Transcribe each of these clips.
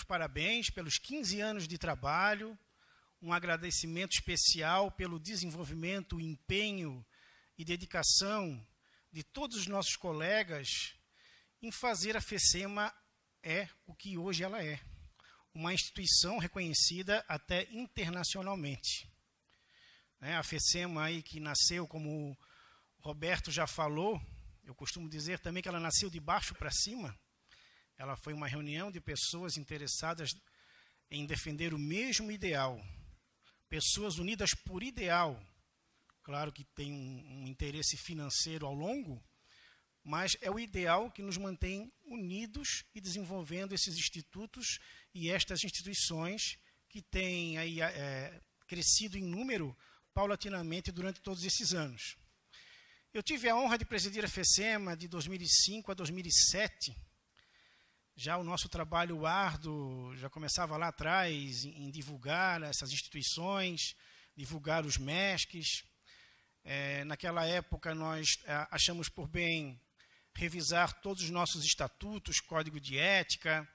meus parabéns pelos 15 anos de trabalho, um agradecimento especial pelo desenvolvimento, empenho e dedicação de todos os nossos colegas em fazer a FECEMA o que hoje ela é, uma instituição reconhecida até internacionalmente. A FECEMA aí que nasceu, como o Roberto já falou, eu costumo dizer também que ela nasceu de baixo para cima. Ela foi uma reunião de pessoas interessadas em defender o mesmo ideal, pessoas unidas por ideal. Claro que tem um interesse financeiro ao longo, mas é o ideal que nos mantém unidos e desenvolvendo esses institutos e estas instituições que têm aí, crescido em número paulatinamente durante todos esses anos. Eu tive a honra de presidir a FECEMA de 2005 a 2007. Já o nosso trabalho árduo já começava lá atrás em divulgar essas instituições, divulgar os MESCs. Naquela época, nós achamos por bem revisar todos os nossos estatutos, código de ética,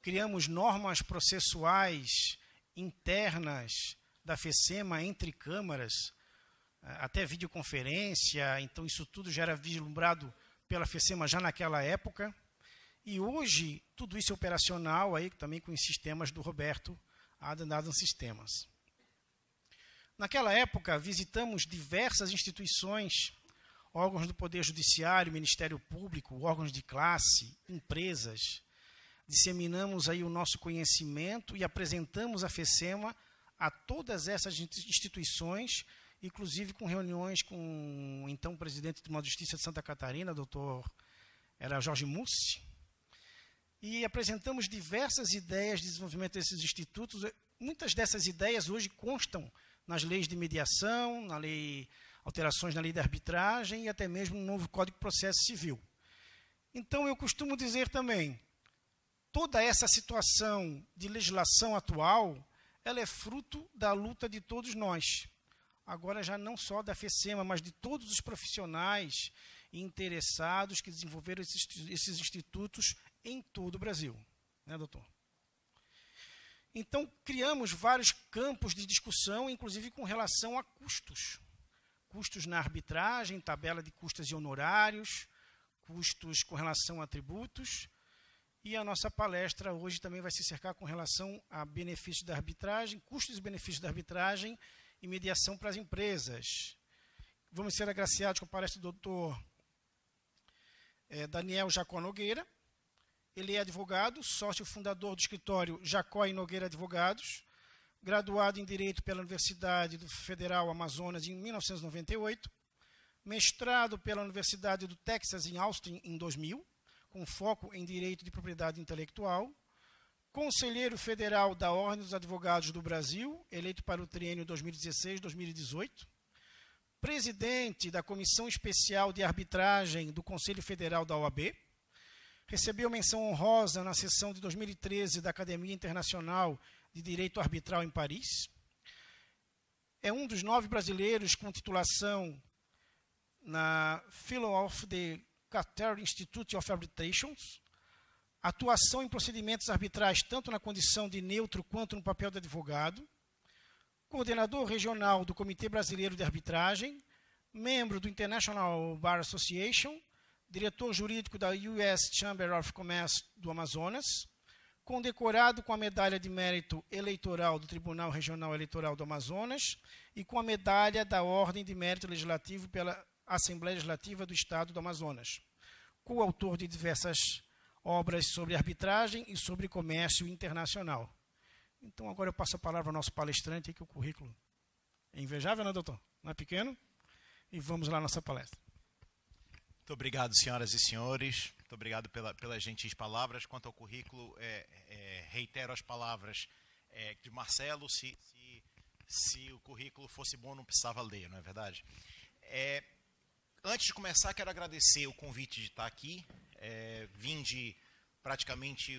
criamos normas processuais internas da FECEMA entre câmaras, até videoconferência, então isso tudo já era vislumbrado pela FECEMA já naquela época. E hoje, tudo isso é operacional, aí, também com os sistemas do Roberto, Adam Sistemas. Naquela época, visitamos diversas instituições, órgãos do Poder Judiciário, Ministério Público, órgãos de classe, empresas. Disseminamos aí o nosso conhecimento e apresentamos a FECEMA a todas essas instituições, inclusive com reuniões com o então presidente do Tribunal de Justiça de Santa Catarina, era Jorge Mussi, e apresentamos diversas ideias de desenvolvimento desses institutos. Muitas dessas ideias hoje constam nas leis de mediação, alterações na lei de arbitragem e até mesmo no novo Código de Processo Civil. Então, eu costumo dizer também, toda essa situação de legislação atual, ela é fruto da luta de todos nós. Agora, já não só da FECEMA, mas de todos os profissionais e interessados que desenvolveram esses institutos em todo o Brasil. Né, doutor? Então, criamos vários campos de discussão, inclusive com relação a custos. Custos na arbitragem, tabela de custos e honorários, custos com relação a tributos. E a nossa palestra hoje também vai se cercar com relação a benefícios da arbitragem, custos e benefícios da arbitragem e mediação para as empresas. Vamos ser agraciados com a palestra do doutor Daniel Jacó Nogueira. Ele é advogado, sócio fundador do escritório Jacó e Nogueira Advogados, graduado em Direito pela Universidade Federal Amazonas em 1998, mestrado pela Universidade do Texas em Austin em 2000, com foco em Direito de Propriedade Intelectual, conselheiro federal da Ordem dos Advogados do Brasil, eleito para o triênio 2016-2018, presidente da Comissão Especial de Arbitragem do Conselho Federal da OAB, recebeu menção honrosa na sessão de 2013 da Academia Internacional de Direito Arbitral em Paris. É um dos 9 brasileiros com titulação na Fellow of the Qatar Institute of Arbitrations, atuação em procedimentos arbitrais tanto na condição de neutro quanto no papel de advogado, coordenador regional do Comitê Brasileiro de Arbitragem, membro do International Bar Association, diretor jurídico da US Chamber of Commerce do Amazonas, condecorado com a Medalha de Mérito Eleitoral do Tribunal Regional Eleitoral do Amazonas e com a Medalha da Ordem de Mérito Legislativo pela Assembleia Legislativa do Estado do Amazonas. Coautor de diversas obras sobre arbitragem e sobre comércio internacional. Então, agora eu passo a palavra ao nosso palestrante, que o currículo é invejável, né, doutor? Não é pequeno? E vamos lá à nossa palestra. Muito obrigado, senhoras e senhores. Muito obrigado pelas gentis palavras. Quanto ao currículo, reitero as palavras de Marcelo. Se o currículo fosse bom, não precisava ler, não é verdade? Antes de começar, quero agradecer o convite de estar aqui. Vim de praticamente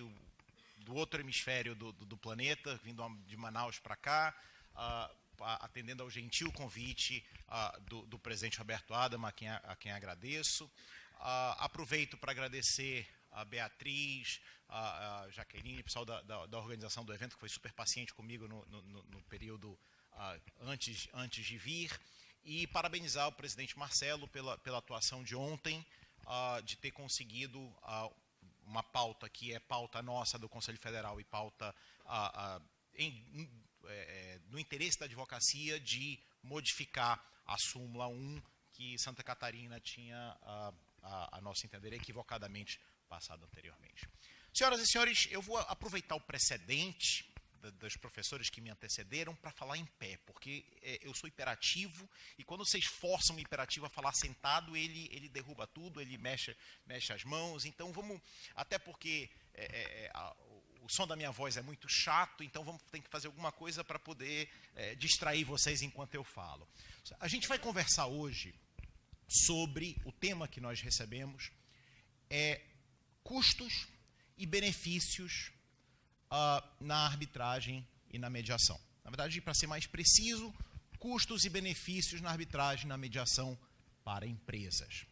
do outro hemisfério do planeta, vindo de Manaus para cá, atendendo ao gentil convite do presidente Roberto Adam, a quem agradeço. Aproveito para agradecer a Beatriz, a Jaqueline, o pessoal da organização do evento, que foi super paciente comigo no período antes de vir, e parabenizar o presidente Marcelo pela atuação de ontem, de ter conseguido uma pauta que é pauta nossa do Conselho Federal e pauta no interesse da advocacia, de modificar a súmula 1 que Santa Catarina tinha, a nosso entender, equivocadamente passado anteriormente. Senhoras e senhores, eu vou aproveitar o precedente dos professores que me antecederam para falar em pé, porque eu sou hiperativo, e quando vocês forçam o hiperativo a falar sentado, ele derruba tudo, ele mexe as mãos. Então vamos, até porque o som da minha voz é muito chato, então vamos ter que fazer alguma coisa para poder distrair vocês enquanto eu falo. A gente vai conversar hoje sobre o tema que nós recebemos, custos e benefícios na arbitragem e na mediação. Na verdade, para ser mais preciso, custos e benefícios na arbitragem e na mediação para empresas.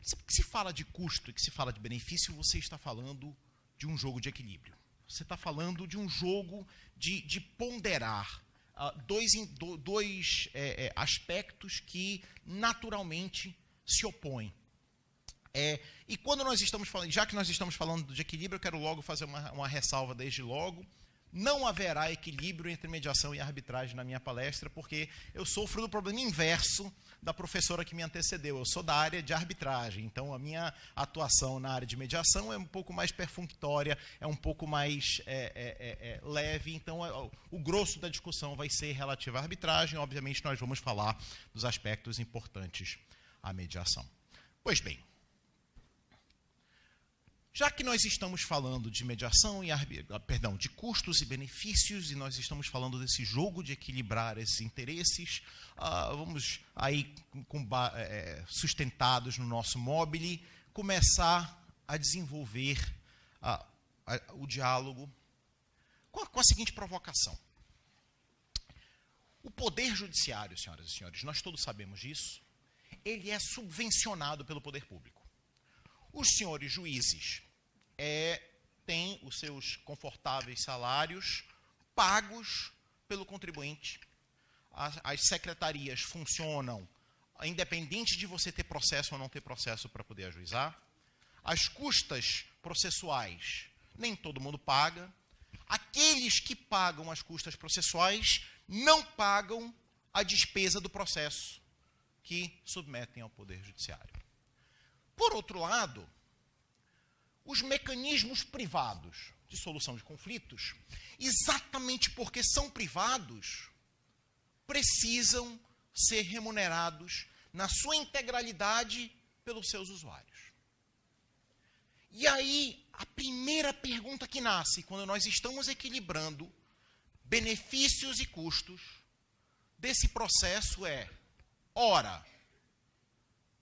Sempre que se fala de custo e que se fala de benefício, você está falando de um jogo de equilíbrio. Você está falando de um jogo de ponderar dois aspectos que naturalmente se opõem. E quando nós estamos falando, já que nós estamos falando de equilíbrio, eu quero logo fazer uma ressalva desde logo. Não haverá equilíbrio entre mediação e arbitragem na minha palestra, porque eu sofro do problema inverso da professora que me antecedeu. Eu sou da área de arbitragem, então a minha atuação na área de mediação é um pouco mais perfunctória, é um pouco mais leve, então o grosso da discussão vai ser relativo à arbitragem. Obviamente nós vamos falar dos aspectos importantes à mediação. Pois bem, já que nós estamos falando de mediação de custos e benefícios, e nós estamos falando desse jogo de equilibrar esses interesses, vamos aí, sustentados no nosso mobile, começar a desenvolver o diálogo com a seguinte provocação. O poder judiciário, senhoras e senhores, nós todos sabemos disso, ele é subvencionado pelo poder público. Os senhores juízes têm os seus confortáveis salários pagos pelo contribuinte. As secretarias funcionam independente de você ter processo ou não ter processo para poder ajuizar. As custas processuais, nem todo mundo paga. Aqueles que pagam as custas processuais não pagam a despesa do processo que submetem ao Poder Judiciário. Por outro lado, os mecanismos privados de solução de conflitos, exatamente porque são privados, precisam ser remunerados na sua integralidade pelos seus usuários. E aí, a primeira pergunta que nasce, quando nós estamos equilibrando benefícios e custos desse processo ora,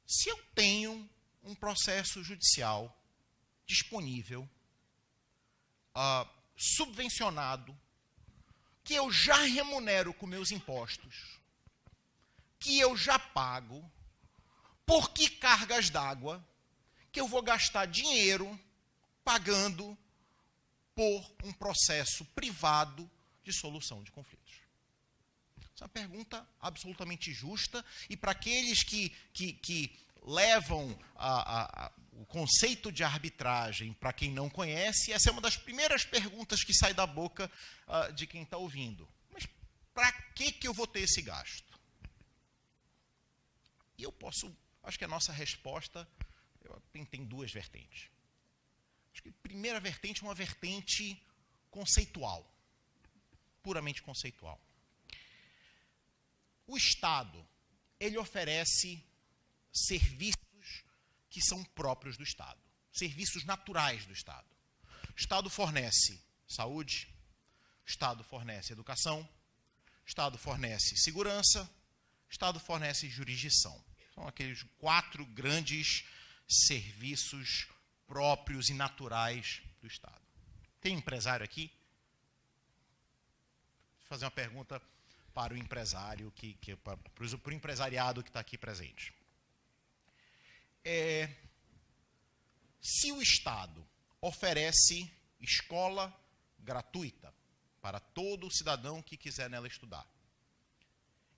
se eu tenho um processo judicial disponível, subvencionado, que eu já remunero com meus impostos, que eu já pago, por que cargas d'água que eu vou gastar dinheiro pagando por um processo privado de solução de conflitos? Essa é uma pergunta absolutamente justa, e para aqueles que levam o conceito de arbitragem, para quem não conhece, essa é uma das primeiras perguntas que sai da boca de quem está ouvindo. Mas para que eu vou ter esse gasto? E acho que a nossa resposta tem duas vertentes. Acho que a primeira vertente é uma vertente conceitual, puramente conceitual. O Estado, ele oferece serviços que são próprios do Estado, serviços naturais do Estado. O Estado fornece saúde, o Estado fornece educação, o Estado fornece segurança, o Estado fornece jurisdição. São aqueles 4 grandes serviços próprios e naturais do Estado. Tem empresário aqui? Vou fazer uma pergunta para o empresário, para o empresariado que está aqui presente. se o Estado oferece escola gratuita para todo cidadão que quiser nela estudar,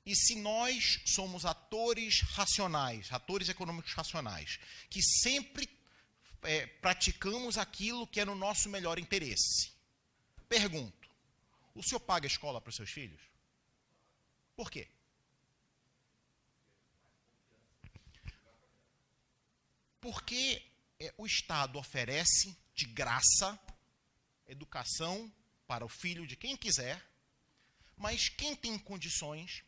e se nós somos atores racionais, atores econômicos racionais, que sempre praticamos aquilo que é no nosso melhor interesse, pergunto, o senhor paga escola para os seus filhos? Por quê? Porque o Estado oferece de graça educação para o filho de quem quiser, mas quem tem condições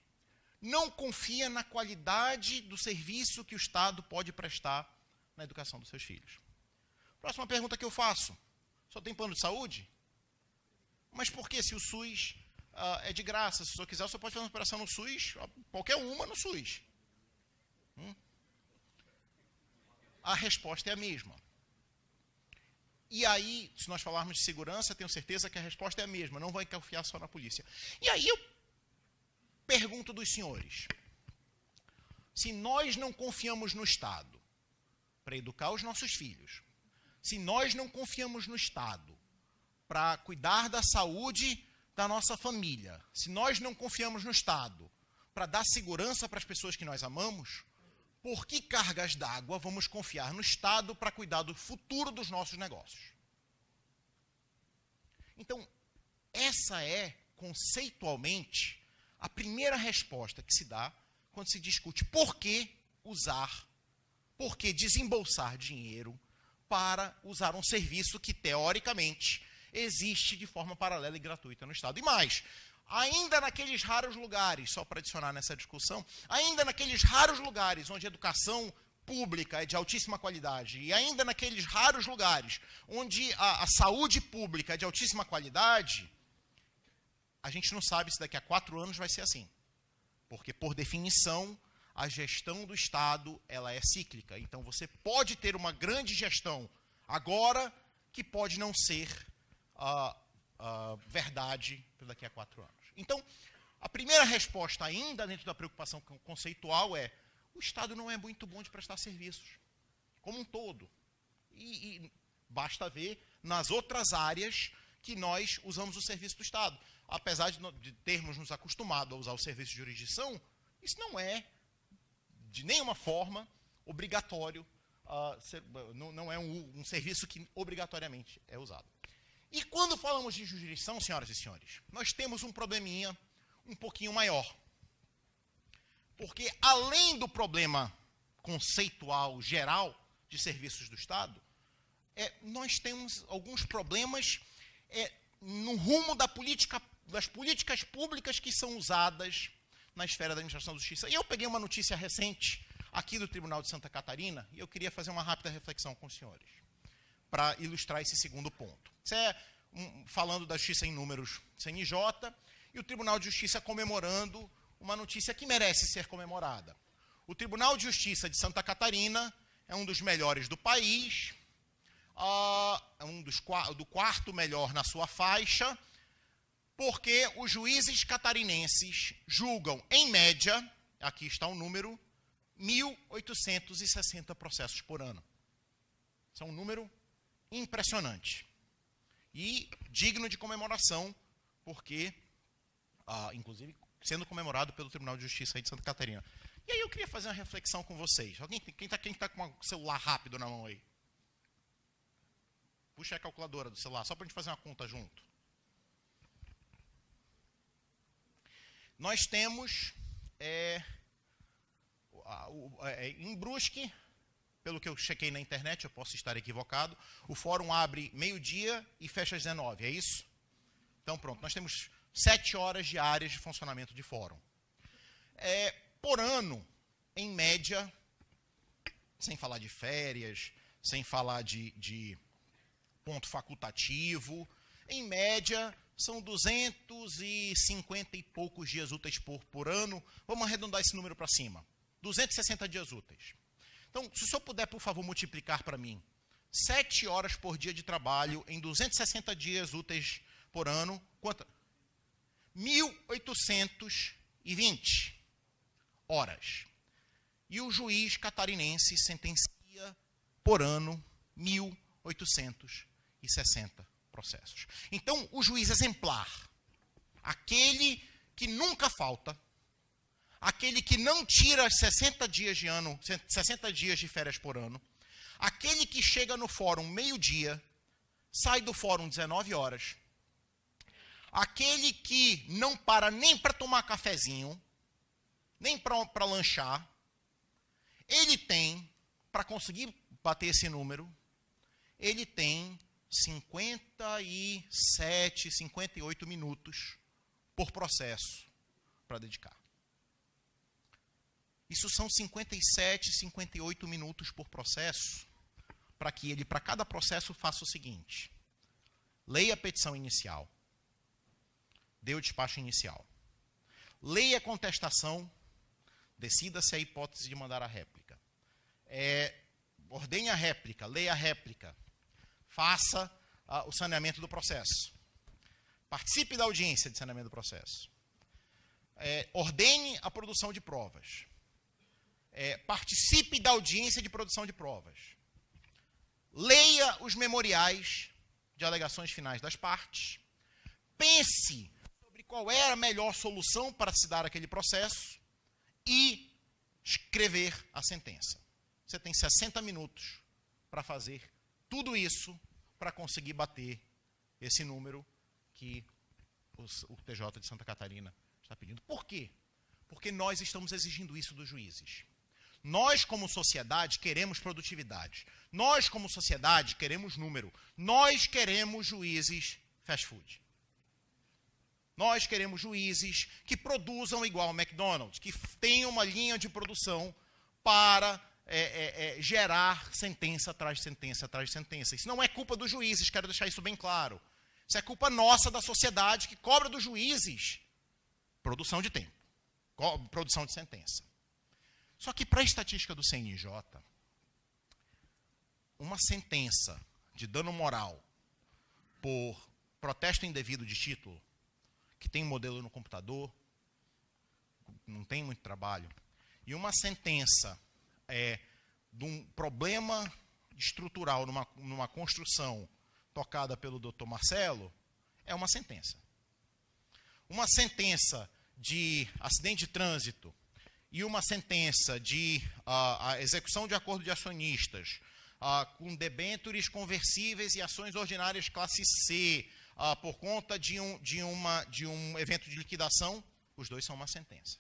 não confia na qualidade do serviço que o Estado pode prestar na educação dos seus filhos. Próxima pergunta que eu faço. Só tem plano de saúde? Mas por que, se o SUS é de graça? Se o senhor quiser, o senhor pode fazer uma operação no SUS, qualquer uma no SUS. A resposta é a mesma. E aí, se nós falarmos de segurança, tenho certeza que a resposta é a mesma, não vai confiar só na polícia. E aí eu pergunto dos senhores, se nós não confiamos no Estado para educar os nossos filhos, se nós não confiamos no Estado para cuidar da saúde da nossa família, se nós não confiamos no Estado para dar segurança para as pessoas que nós amamos, por que cargas d'água vamos confiar no Estado para cuidar do futuro dos nossos negócios? Então, essa é, conceitualmente, a primeira resposta que se dá quando se discute por que usar, por que desembolsar dinheiro para usar um serviço que, teoricamente, existe de forma paralela e gratuita no Estado. E mais, ainda naqueles raros lugares, só para adicionar nessa discussão, ainda naqueles raros lugares onde a educação pública é de altíssima qualidade, e ainda naqueles raros lugares onde a saúde pública é de altíssima qualidade, a gente não sabe se daqui a 4 anos vai ser assim. Porque, por definição, a gestão do Estado ela é cíclica. Então, você pode ter uma grande gestão agora que pode não ser verdade daqui a 4 anos. Então, a primeira resposta ainda dentro da preocupação conceitual é: o Estado não é muito bom de prestar serviços, como um todo. E basta ver nas outras áreas que nós usamos o serviço do Estado. Apesar de termos nos acostumado a usar o serviço de jurisdição, isso não é, de nenhuma forma, obrigatório, não é um serviço que obrigatoriamente é usado. E quando falamos de jurisdição, senhoras e senhores, nós temos um probleminha um pouquinho maior. Porque, além do problema conceitual geral de serviços do Estado, nós temos alguns problemas no rumo das políticas públicas que são usadas na esfera da administração da justiça. E eu peguei uma notícia recente aqui do Tribunal de Santa Catarina, e eu queria fazer uma rápida reflexão com os senhores, para ilustrar esse segundo ponto. Isso é falando da justiça em números CNJ, e o Tribunal de Justiça comemorando uma notícia que merece ser comemorada. O Tribunal de Justiça de Santa Catarina é um dos melhores do país, do quarto melhor na sua faixa, porque os juízes catarinenses julgam, em média, aqui está o número, 1.860 processos por ano. Isso é um número impressionante. E digno de comemoração, porque, inclusive, sendo comemorado pelo Tribunal de Justiça aí de Santa Catarina. E aí eu queria fazer uma reflexão com vocês. Quem está com um celular rápido na mão aí? Puxa a calculadora do celular, só para a gente fazer uma conta junto. Nós temos, em Brusque, pelo que eu chequei na internet, eu posso estar equivocado, o fórum abre meio-dia e fecha às 19, é isso? Então, pronto, nós temos 7 horas diárias de funcionamento de fórum. Por ano, em média, sem falar de férias, sem falar de ponto facultativo, em média, são 250 e poucos dias úteis por ano. Vamos arredondar esse número para cima. 260 dias úteis. Então, se o senhor puder, por favor, multiplicar para mim 7 horas por dia de trabalho em 260 dias úteis por ano, quanto? 1.820 horas. E o juiz catarinense sentencia por ano 1.860 processos. Então, o juiz exemplar, aquele que nunca falta, aquele que não tira 60 dias de férias por ano, aquele que chega no fórum meio-dia, sai do fórum 19 horas, aquele que não para nem para tomar cafezinho, nem para lanchar, ele tem, para conseguir bater esse número, ele tem 57, 58 minutos por processo para dedicar. Isso são 57, 58 minutos por processo, para que ele, para cada processo, faça o seguinte: leia a petição inicial, dê o despacho inicial, leia a contestação, decida se há hipótese de mandar a réplica, ordene a réplica, leia a réplica, faça o saneamento do processo, participe da audiência de saneamento do processo, ordene a produção de provas, participe da audiência de produção de provas, leia os memoriais de alegações finais das partes, pense sobre qual é a melhor solução para se dar aquele processo e escrever a sentença. Você tem 60 minutos para fazer tudo isso para conseguir bater esse número que o TJ de Santa Catarina está pedindo. Por quê? Porque nós estamos exigindo isso dos juízes. Nós, como sociedade, queremos produtividade. Nós, como sociedade, queremos número. Nós queremos juízes fast food. Nós queremos juízes que produzam igual ao McDonald's, que tenham uma linha de produção para gerar sentença atrás de sentença atrás de sentença. Isso não é culpa dos juízes, quero deixar isso bem claro. Isso é culpa nossa, da sociedade, que cobra dos juízes produção de tempo, produção de sentença. Só que, para a estatística do CNJ, uma sentença de dano moral por protesto indevido de título, que tem um modelo no computador, não tem muito trabalho, e uma sentença de um problema estrutural numa construção tocada pelo Dr. Marcelo, é uma sentença. Uma sentença de acidente de trânsito e uma sentença de a execução de acordo de acionistas, com debêntures conversíveis e ações ordinárias classe C, por conta de um evento de liquidação, os dois são uma sentença.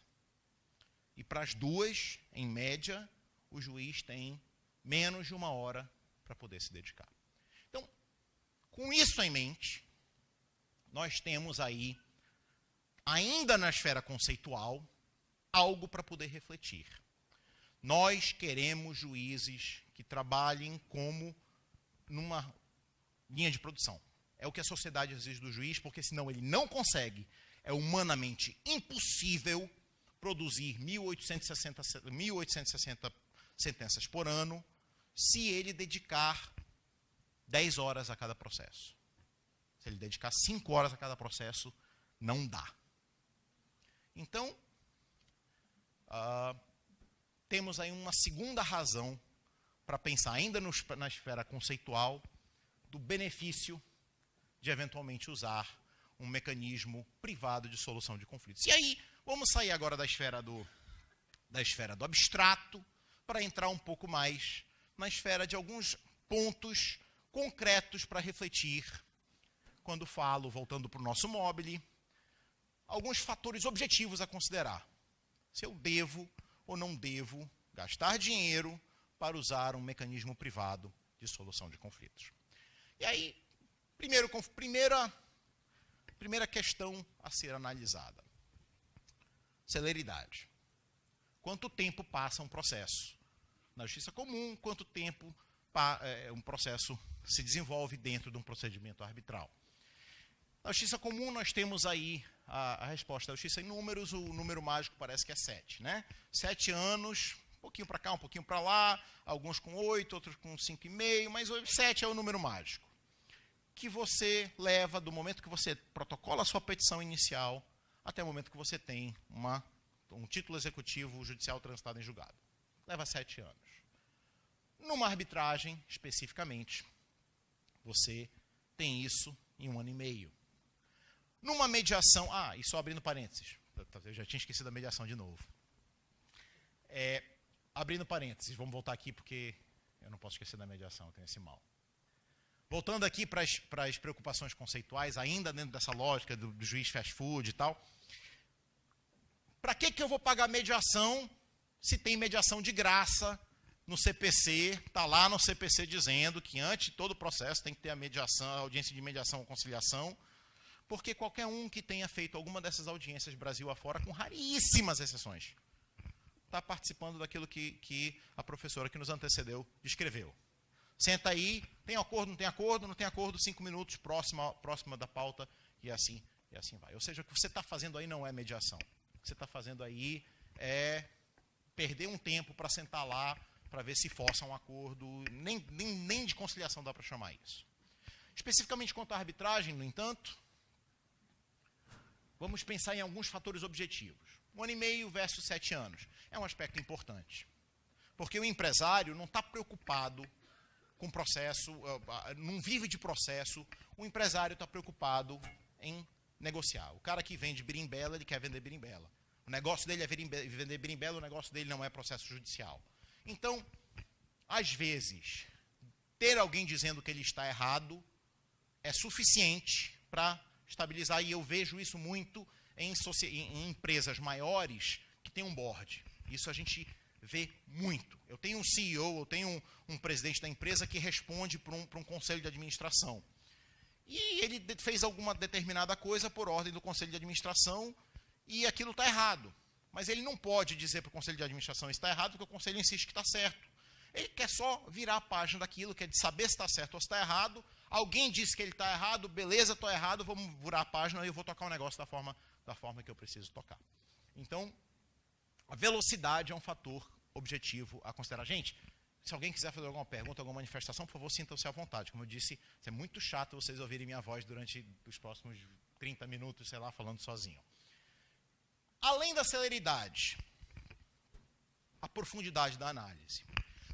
E para as duas, em média, o juiz tem menos de 1 hora para poder se dedicar. Então, com isso em mente, nós temos aí, ainda na esfera conceitual, algo para poder refletir. Nós queremos juízes que trabalhem como numa linha de produção. É o que a sociedade exige do juiz, porque senão ele não consegue, é humanamente impossível produzir 1.860 sentenças por ano se ele dedicar 10 horas a cada processo. Se ele dedicar 5 horas a cada processo, não dá. Então, temos aí uma segunda razão para pensar, ainda na esfera conceitual, do benefício de eventualmente usar um mecanismo privado de solução de conflitos. E aí, vamos sair agora da esfera do abstrato para entrar um pouco mais na esfera de alguns pontos concretos para refletir quando falo, voltando para o nosso mobile, alguns fatores objetivos a considerar. Se eu devo ou não devo gastar dinheiro para usar um mecanismo privado de solução de conflitos. E aí, primeira questão a ser analisada. Celeridade. Quanto tempo passa um processo na justiça comum, quanto tempo um processo se desenvolve dentro de um procedimento arbitral. Na justiça comum, nós temos aí a resposta da justiça em números, o número mágico parece que é 7, né? 7 anos, um pouquinho para cá, um pouquinho para lá, alguns com 8, outros com 5,5, mas 7 é o número mágico. Que você leva do momento que você protocola a sua petição inicial até o momento que você tem um título executivo judicial transitado em julgado. Leva 7 anos. Numa arbitragem, especificamente, você tem isso em 1 ano e meio. Numa mediação... e só abrindo parênteses. Eu já tinha esquecido a mediação de novo. Abrindo parênteses, vamos voltar aqui porque eu não posso esquecer da mediação, eu tenho esse mal. Voltando aqui para as preocupações conceituais, ainda dentro dessa lógica do juiz fast food e tal. Para que eu vou pagar mediação se tem mediação de graça no CPC? Está lá no CPC dizendo que antes de todo o processo tem que ter a mediação, a audiência de mediação ou conciliação, porque qualquer um que tenha feito alguma dessas audiências Brasil afora, com raríssimas exceções, está participando daquilo que a professora que nos antecedeu descreveu. Senta aí, tem acordo, não tem acordo, não tem acordo, 5 minutos, próxima da pauta, e assim vai. Ou seja, o que você está fazendo aí não é mediação. O que você está fazendo aí é perder um tempo para sentar lá, para ver se força um acordo, nem de conciliação dá para chamar isso. Especificamente quanto à arbitragem, no entanto, vamos pensar em alguns fatores objetivos. 1 ano e meio versus 7 anos. É um aspecto importante. Porque o empresário não está preocupado com processo, não vive de processo, o empresário está preocupado em negociar. O cara que vende berimbela, ele quer vender berimbela. O negócio dele é vender berimbela, o negócio dele não é processo judicial. Então, às vezes, ter alguém dizendo que ele está errado é suficiente para estabilizar, e eu vejo isso muito em empresas maiores que têm um board. Isso a gente vê muito. Eu tenho um CEO, eu tenho um presidente da empresa que responde para um conselho de administração. E ele fez alguma determinada coisa por ordem do conselho de administração e aquilo está errado. Mas ele não pode dizer para o conselho de administração isso está errado, porque o conselho insiste que está certo. Ele quer só virar a página daquilo, quer saber se está certo ou se está errado. Alguém disse que ele está errado, beleza, estou errado, vamos virar a página e eu vou tocar o negócio da forma que eu preciso tocar. Então, a velocidade é um fator objetivo a considerar. Gente, se alguém quiser fazer alguma pergunta, alguma manifestação, por favor, sintam-se à vontade. Como eu disse, é muito chato vocês ouvirem minha voz durante os próximos 30 minutos, sei lá, falando sozinho. Além da celeridade, a profundidade da análise.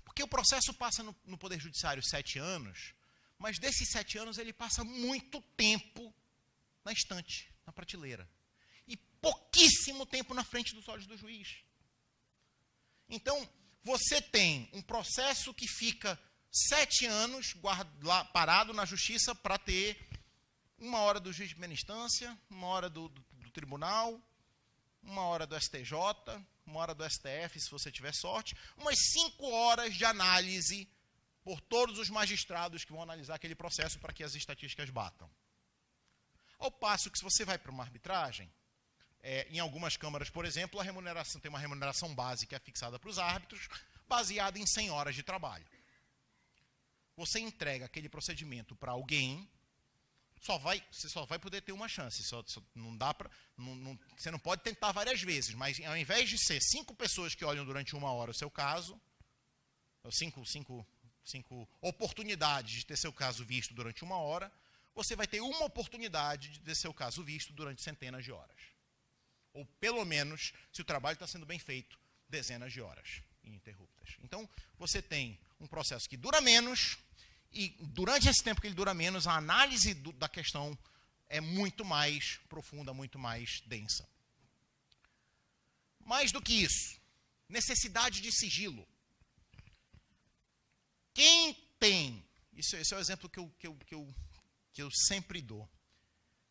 Porque o processo passa no Poder Judiciário 7 anos, mas desses 7 anos ele passa muito tempo na estante, na prateleira. E pouquíssimo tempo na frente dos olhos do juiz. Então, você tem um processo que fica 7 anos parado na justiça para ter 1 hora do juiz de primeira instância, 1 hora do tribunal, 1 hora do STJ, 1 hora do STF, se você tiver sorte, umas 5 horas de análise por todos os magistrados que vão analisar aquele processo para que as estatísticas batam. Ao passo que, se você vai para uma arbitragem, em algumas câmaras, por exemplo, a remuneração tem uma remuneração base que é fixada para os árbitros, baseada em 100 horas de trabalho. Você entrega aquele procedimento para alguém, você só vai poder ter uma chance. Não dá pra, você não pode tentar várias vezes, mas ao invés de ser 5 pessoas que olham durante 1 hora o seu caso, 5 oportunidades de ter seu caso visto durante 1 hora, você vai ter uma oportunidade de ter seu caso visto durante centenas de horas. Ou, pelo menos, se o trabalho está sendo bem feito, dezenas de horas ininterruptas. Então, você tem um processo que dura menos, e durante esse tempo que ele dura menos, a análise da questão é muito mais profunda, muito mais densa. Mais do que isso, necessidade de sigilo. Quem tem, esse é o exemplo que eu sempre dou.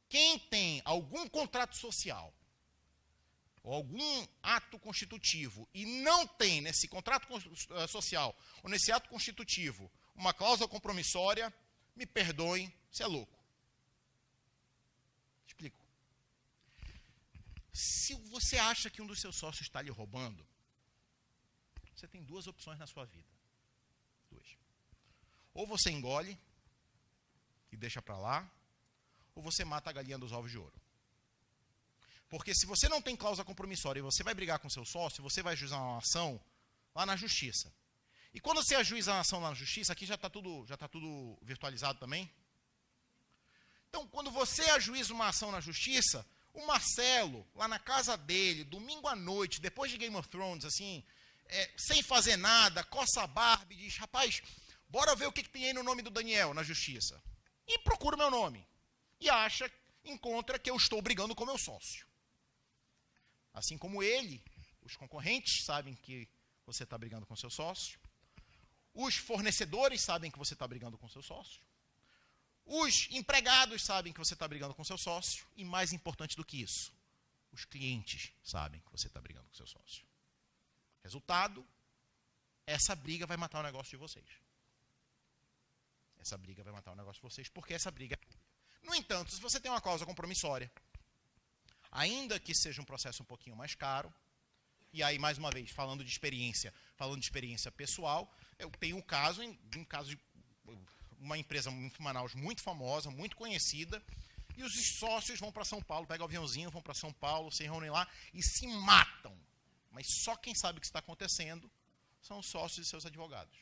Quem tem algum contrato social, ou algum ato constitutivo, e não tem nesse contrato social, ou nesse ato constitutivo, uma cláusula compromissória, me perdoem, você é louco. Explico. Se você acha que um dos seus sócios está lhe roubando, você tem 2 opções na sua vida. 2. Ou você engole e deixa para lá, ou você mata a galinha dos ovos de ouro. Porque se você não tem cláusula compromissória e você vai brigar com seu sócio, você vai ajuizar uma ação lá na justiça. E quando você ajuiza a ação lá na justiça, aqui já está tudo virtualizado também. Então, quando você ajuiza uma ação na justiça, o Marcelo, lá na casa dele, domingo à noite, depois de Game of Thrones, assim, sem fazer nada, coça a barba e diz, rapaz, bora ver o que tem aí no nome do Daniel na justiça. E procura o meu nome. E encontra que eu estou brigando com meu sócio. Assim como ele, os concorrentes sabem que você está brigando com seu sócio. Os fornecedores sabem que você está brigando com seu sócio. Os empregados sabem que você está brigando com seu sócio. E mais importante do que isso, os clientes sabem que você está brigando com seu sócio. Resultado, essa briga vai matar o negócio de vocês. Essa briga vai matar o negócio de vocês, porque essa briga é pública. No entanto, se você tem uma causa compromissória, ainda que seja um processo um pouquinho mais caro, e aí, mais uma vez, falando de experiência pessoal, eu tenho um caso de uma empresa em Manaus muito famosa, muito conhecida, e os sócios vão para São Paulo, pegam o aviãozinho, vão para São Paulo, se reúnem lá e se matam. Mas só quem sabe o que está acontecendo são os sócios e seus advogados.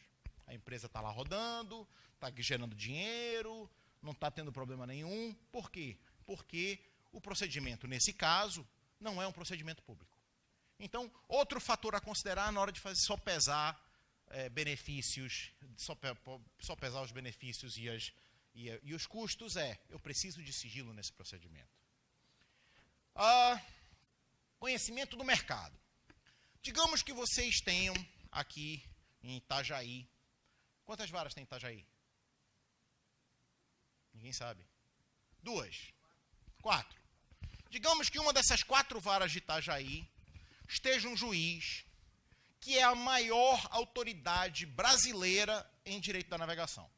A empresa está lá rodando, está gerando dinheiro, não está tendo problema nenhum. Por quê? Porque o procedimento, nesse caso, não é um procedimento público. Então, outro fator a considerar na hora de só pesar benefícios, só pesar os benefícios e os custos eu preciso de sigilo nesse procedimento. Conhecimento do mercado. Digamos que vocês tenham aqui em Itajaí. Quantas varas tem em Itajaí? Ninguém sabe. 2. 4. Digamos que uma dessas 4 varas de Itajaí esteja um juiz que é a maior autoridade brasileira em direito da navegação.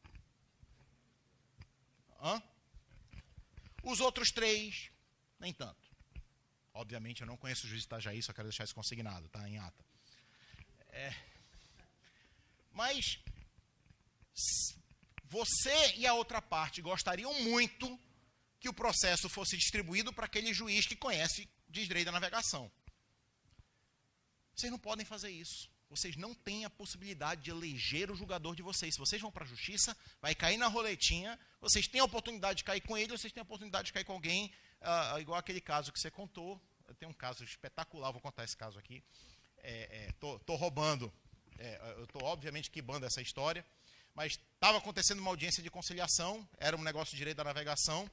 Os outros 3, nem tanto. Obviamente, eu não conheço o juiz de Itajaí, só quero deixar isso consignado, tá? Em ata. Mas você e a outra parte gostariam muito que o processo fosse distribuído para aquele juiz que conhece de direito da navegação. Vocês não podem fazer isso. Vocês não têm a possibilidade de eleger o julgador de vocês. Se vocês vão para a justiça, vai cair na roletinha, vocês têm a oportunidade de cair com ele, vocês têm a oportunidade de cair com alguém, igual aquele caso que você contou. Eu tenho um caso espetacular, vou contar esse caso aqui. Tô roubando, eu estou obviamente quibando essa história, mas estava acontecendo uma audiência de conciliação, era um negócio de direito da navegação,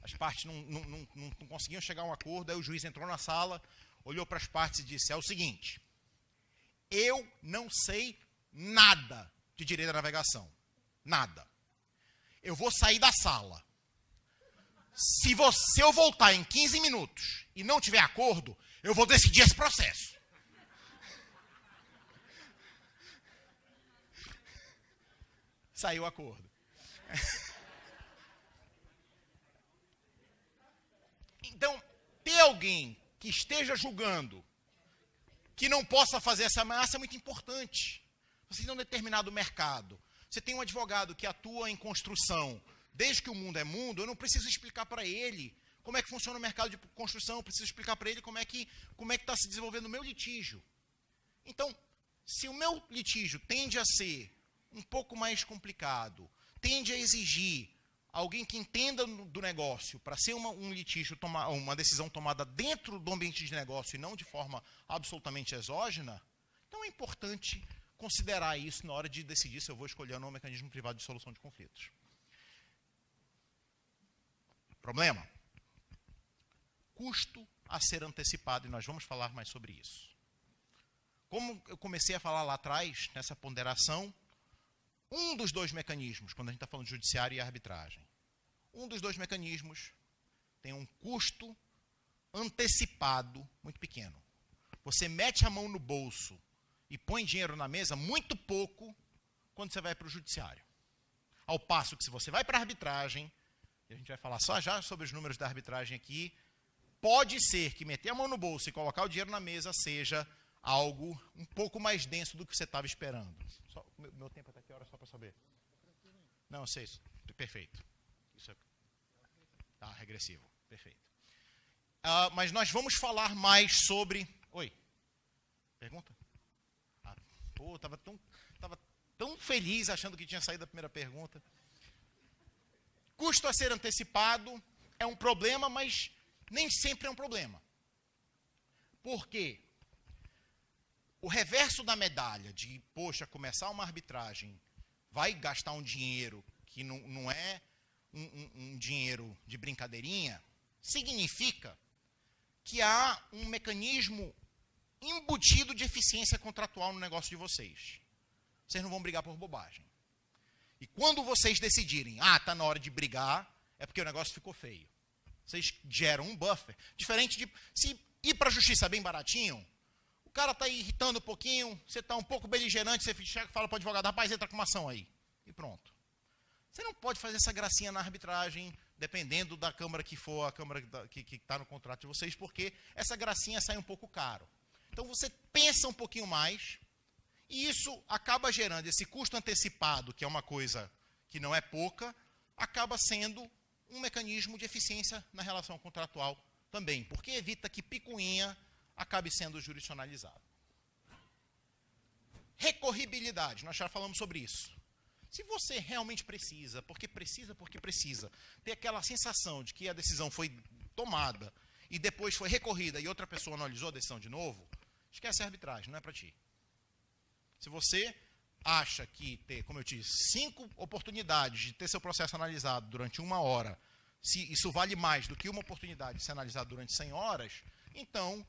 as partes não conseguiam chegar a um acordo, aí o juiz entrou na sala, olhou para as partes e disse, é o seguinte, eu não sei nada de direito da navegação, nada. Eu vou sair da sala. Se eu voltar em 15 minutos e não tiver acordo, eu vou decidir esse processo. Saiu o acordo. Então, ter alguém que esteja julgando que não possa fazer essa ameaça é muito importante. Você tem um determinado mercado. Você tem um advogado que atua em construção. Desde que o mundo é mundo, eu não preciso explicar para ele como é que funciona o mercado de construção, eu preciso explicar para ele como é que está se desenvolvendo o meu litígio. Então, se o meu litígio tende a ser um pouco mais complicado, tende a exigir alguém que entenda do negócio para ser um litígio, uma decisão tomada dentro do ambiente de negócio e não de forma absolutamente exógena, então é importante considerar isso na hora de decidir se eu vou escolher ou não o mecanismo privado de solução de conflitos. Problema? Custo a ser antecipado, e nós vamos falar mais sobre isso. Como eu comecei a falar lá atrás, nessa ponderação, um dos 2 mecanismos, quando a gente está falando de judiciário e arbitragem, um dos 2 mecanismos tem um custo antecipado muito pequeno. Você mete a mão no bolso e põe dinheiro na mesa muito pouco quando você vai para o judiciário. Ao passo que se você vai para a arbitragem, e a gente vai falar só já sobre os números da arbitragem aqui, pode ser que meter a mão no bolso e colocar o dinheiro na mesa seja algo um pouco mais denso do que você estava esperando. Meu tempo até que hora só para saber? Não, sei isso. Perfeito. Isso é regressivo. Perfeito. Mas nós vamos falar mais sobre... Oi? Pergunta? Estava tão feliz achando que tinha saído a primeira pergunta. Custo a ser antecipado é um problema, mas nem sempre é um problema. Por quê? o reverso da medalha de, poxa, começar uma arbitragem, vai gastar um dinheiro que não é um dinheiro de brincadeirinha, significa que há um mecanismo embutido de eficiência contratual no negócio de vocês. Vocês não vão brigar por bobagem. E quando vocês decidirem, está na hora de brigar, é porque o negócio ficou feio. Vocês geram um buffer. Diferente de, se ir para a justiça bem baratinho, o cara está irritando um pouquinho, você está um pouco beligerante, você chega e fala para o advogado, rapaz, entra com uma ação aí. E pronto. Você não pode fazer essa gracinha na arbitragem, dependendo da câmara que for, a câmara que está no contrato de vocês, porque essa gracinha sai um pouco caro. Então você pensa um pouquinho mais, e isso acaba gerando esse custo antecipado, que é uma coisa que não é pouca, acaba sendo um mecanismo de eficiência na relação contratual também, porque evita que picuinha acabe sendo jurisdicionalizado. Recorribilidade, nós já falamos sobre isso. Se você realmente precisa, porque precisa, ter aquela sensação de que a decisão foi tomada e depois foi recorrida e outra pessoa analisou a decisão de novo, esquece a arbitragem, não é para ti. Se você acha que ter, como eu disse, 5 oportunidades de ter seu processo analisado durante 1 hora, se isso vale mais do que uma oportunidade de ser analisado durante 100 horas, então,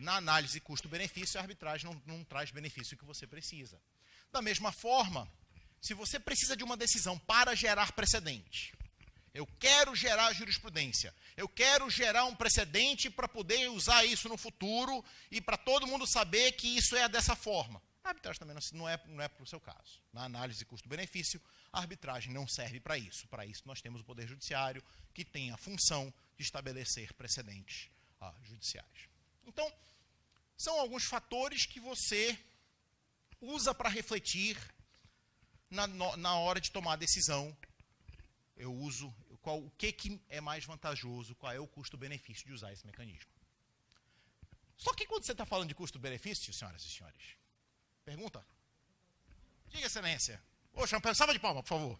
na análise custo-benefício, a arbitragem não traz benefício que você precisa. Da mesma forma, se você precisa de uma decisão para gerar precedente, eu quero gerar jurisprudência, eu quero gerar um precedente para poder usar isso no futuro e para todo mundo saber que isso é dessa forma. A arbitragem também não é para o seu caso. Na análise custo-benefício, a arbitragem não serve para isso. Para isso, nós temos o Poder Judiciário, que tem a função de estabelecer precedentes judiciais. Então, são alguns fatores que você usa para refletir na hora de tomar a decisão. Eu uso o que é mais vantajoso, qual é o custo-benefício de usar esse mecanismo. Só que quando você está falando de custo-benefício, senhoras e senhores, pergunta? Diga, excelência. Poxa, uma salva de palmas, por favor.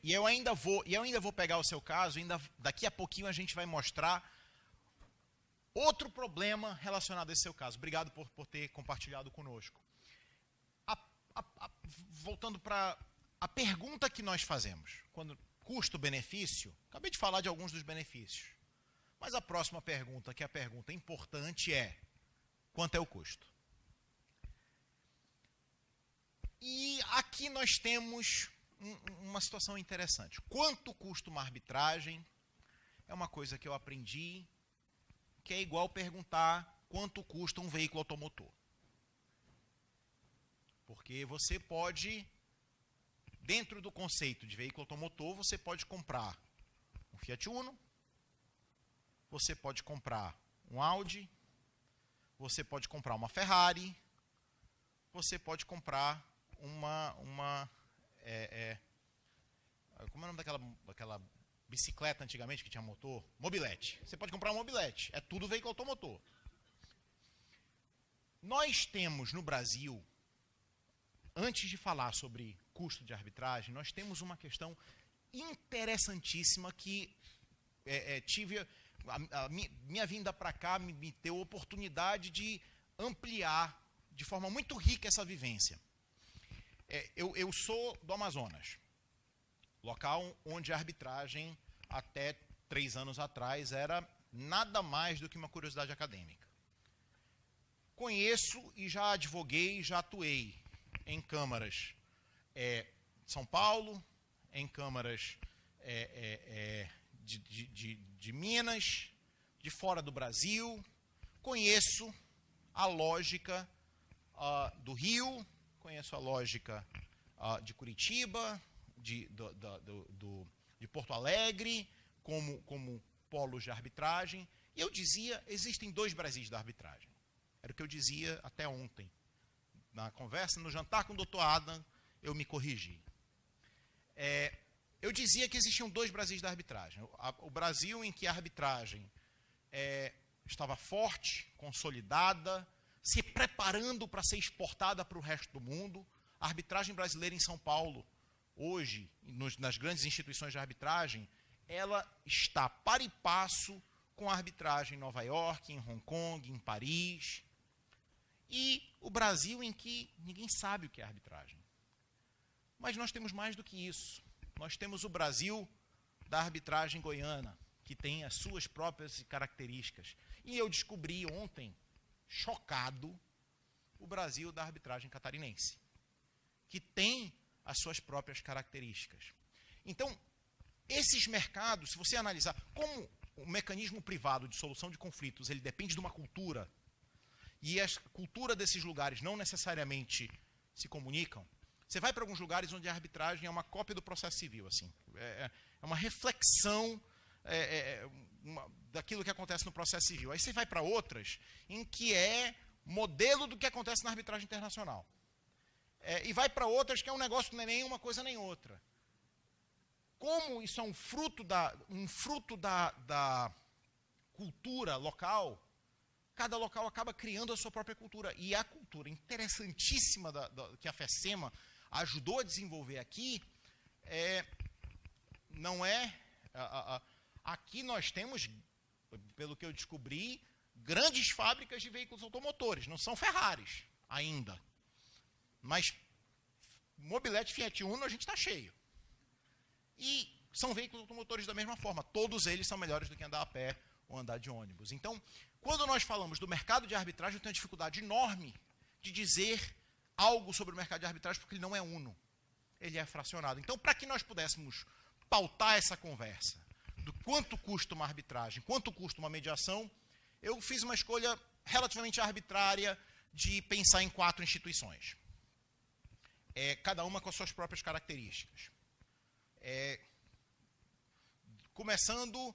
E eu ainda vou pegar o seu caso, daqui a pouquinho a gente vai mostrar outro problema relacionado a esse seu caso. Obrigado por ter compartilhado conosco. Voltando para a pergunta que nós fazemos, quando custo-benefício, acabei de falar de alguns dos benefícios, mas a próxima pergunta, que é a pergunta importante, é: quanto é o custo? E aqui nós temos uma situação interessante. Quanto custa uma arbitragem? É uma coisa que eu aprendi, que é igual perguntar quanto custa um veículo automotor. Porque você pode, dentro do conceito de veículo automotor, você pode comprar um Fiat Uno, você pode comprar um Audi, você pode comprar uma Ferrari, você pode comprar como é o nome daquela bicicleta antigamente que tinha motor? Mobilete. Você pode comprar um mobilete. É tudo veículo automotor. Nós temos no Brasil, antes de falar sobre custo de arbitragem, nós temos uma questão interessantíssima que minha vinda para cá me deu oportunidade de ampliar de forma muito rica essa vivência. Eu sou do Amazonas, local onde a arbitragem, até 3 anos atrás, era nada mais do que uma curiosidade acadêmica. Conheço e já advoguei, já atuei em câmaras de São Paulo, em câmaras de Minas, de fora do Brasil. Conheço a lógica do Rio, conheço a lógica de Curitiba, de Porto Alegre, como polos de arbitragem. E eu dizia, existem 2 Brasis da arbitragem. Era o que eu dizia até ontem. Na conversa, no jantar com o Dr. Adam, eu me corrigi. Eu dizia que existiam 2 Brasis da arbitragem. O Brasil em que a arbitragem estava forte, consolidada, se preparando para ser exportada para o resto do mundo. A arbitragem brasileira em São Paulo hoje, nas grandes instituições de arbitragem, ela está para e passo com a arbitragem em Nova York, em Hong Kong, em Paris. E o Brasil, em que ninguém sabe o que é arbitragem. Mas nós temos mais do que isso. Nós temos o Brasil da arbitragem goiana, que tem as suas próprias características. E eu descobri ontem, chocado, o Brasil da arbitragem catarinense, que tem as suas próprias características. Então, esses mercados, se você analisar como o mecanismo privado de solução de conflitos, ele depende de uma cultura, e a cultura desses lugares não necessariamente se comunicam, você vai para alguns lugares onde a arbitragem é uma cópia do processo civil, assim, é uma reflexão daquilo que acontece no processo civil. Aí você vai para outras em que é modelo do que acontece na arbitragem internacional. E vai para outras que é um negócio que não é nem uma coisa nem outra. Como isso é um fruto da cultura local, cada local acaba criando a sua própria cultura. E a cultura interessantíssima que a FECEMA ajudou a desenvolver aqui, não é... aqui nós temos, pelo que eu descobri, grandes fábricas de veículos automotores. Não são Ferraris ainda. Mas mobilete Fiat Uno a gente está cheio. E são veículos automotores da mesma forma. Todos eles são melhores do que andar a pé ou andar de ônibus. Então, quando nós falamos do mercado de arbitragem, eu tenho uma dificuldade enorme de dizer algo sobre o mercado de arbitragem, porque ele não é uno. Ele é fracionado. Então, para que nós pudéssemos pautar essa conversa do quanto custa uma arbitragem, quanto custa uma mediação, eu fiz uma escolha relativamente arbitrária de pensar em 4 instituições. Cada uma com as suas próprias características. Começando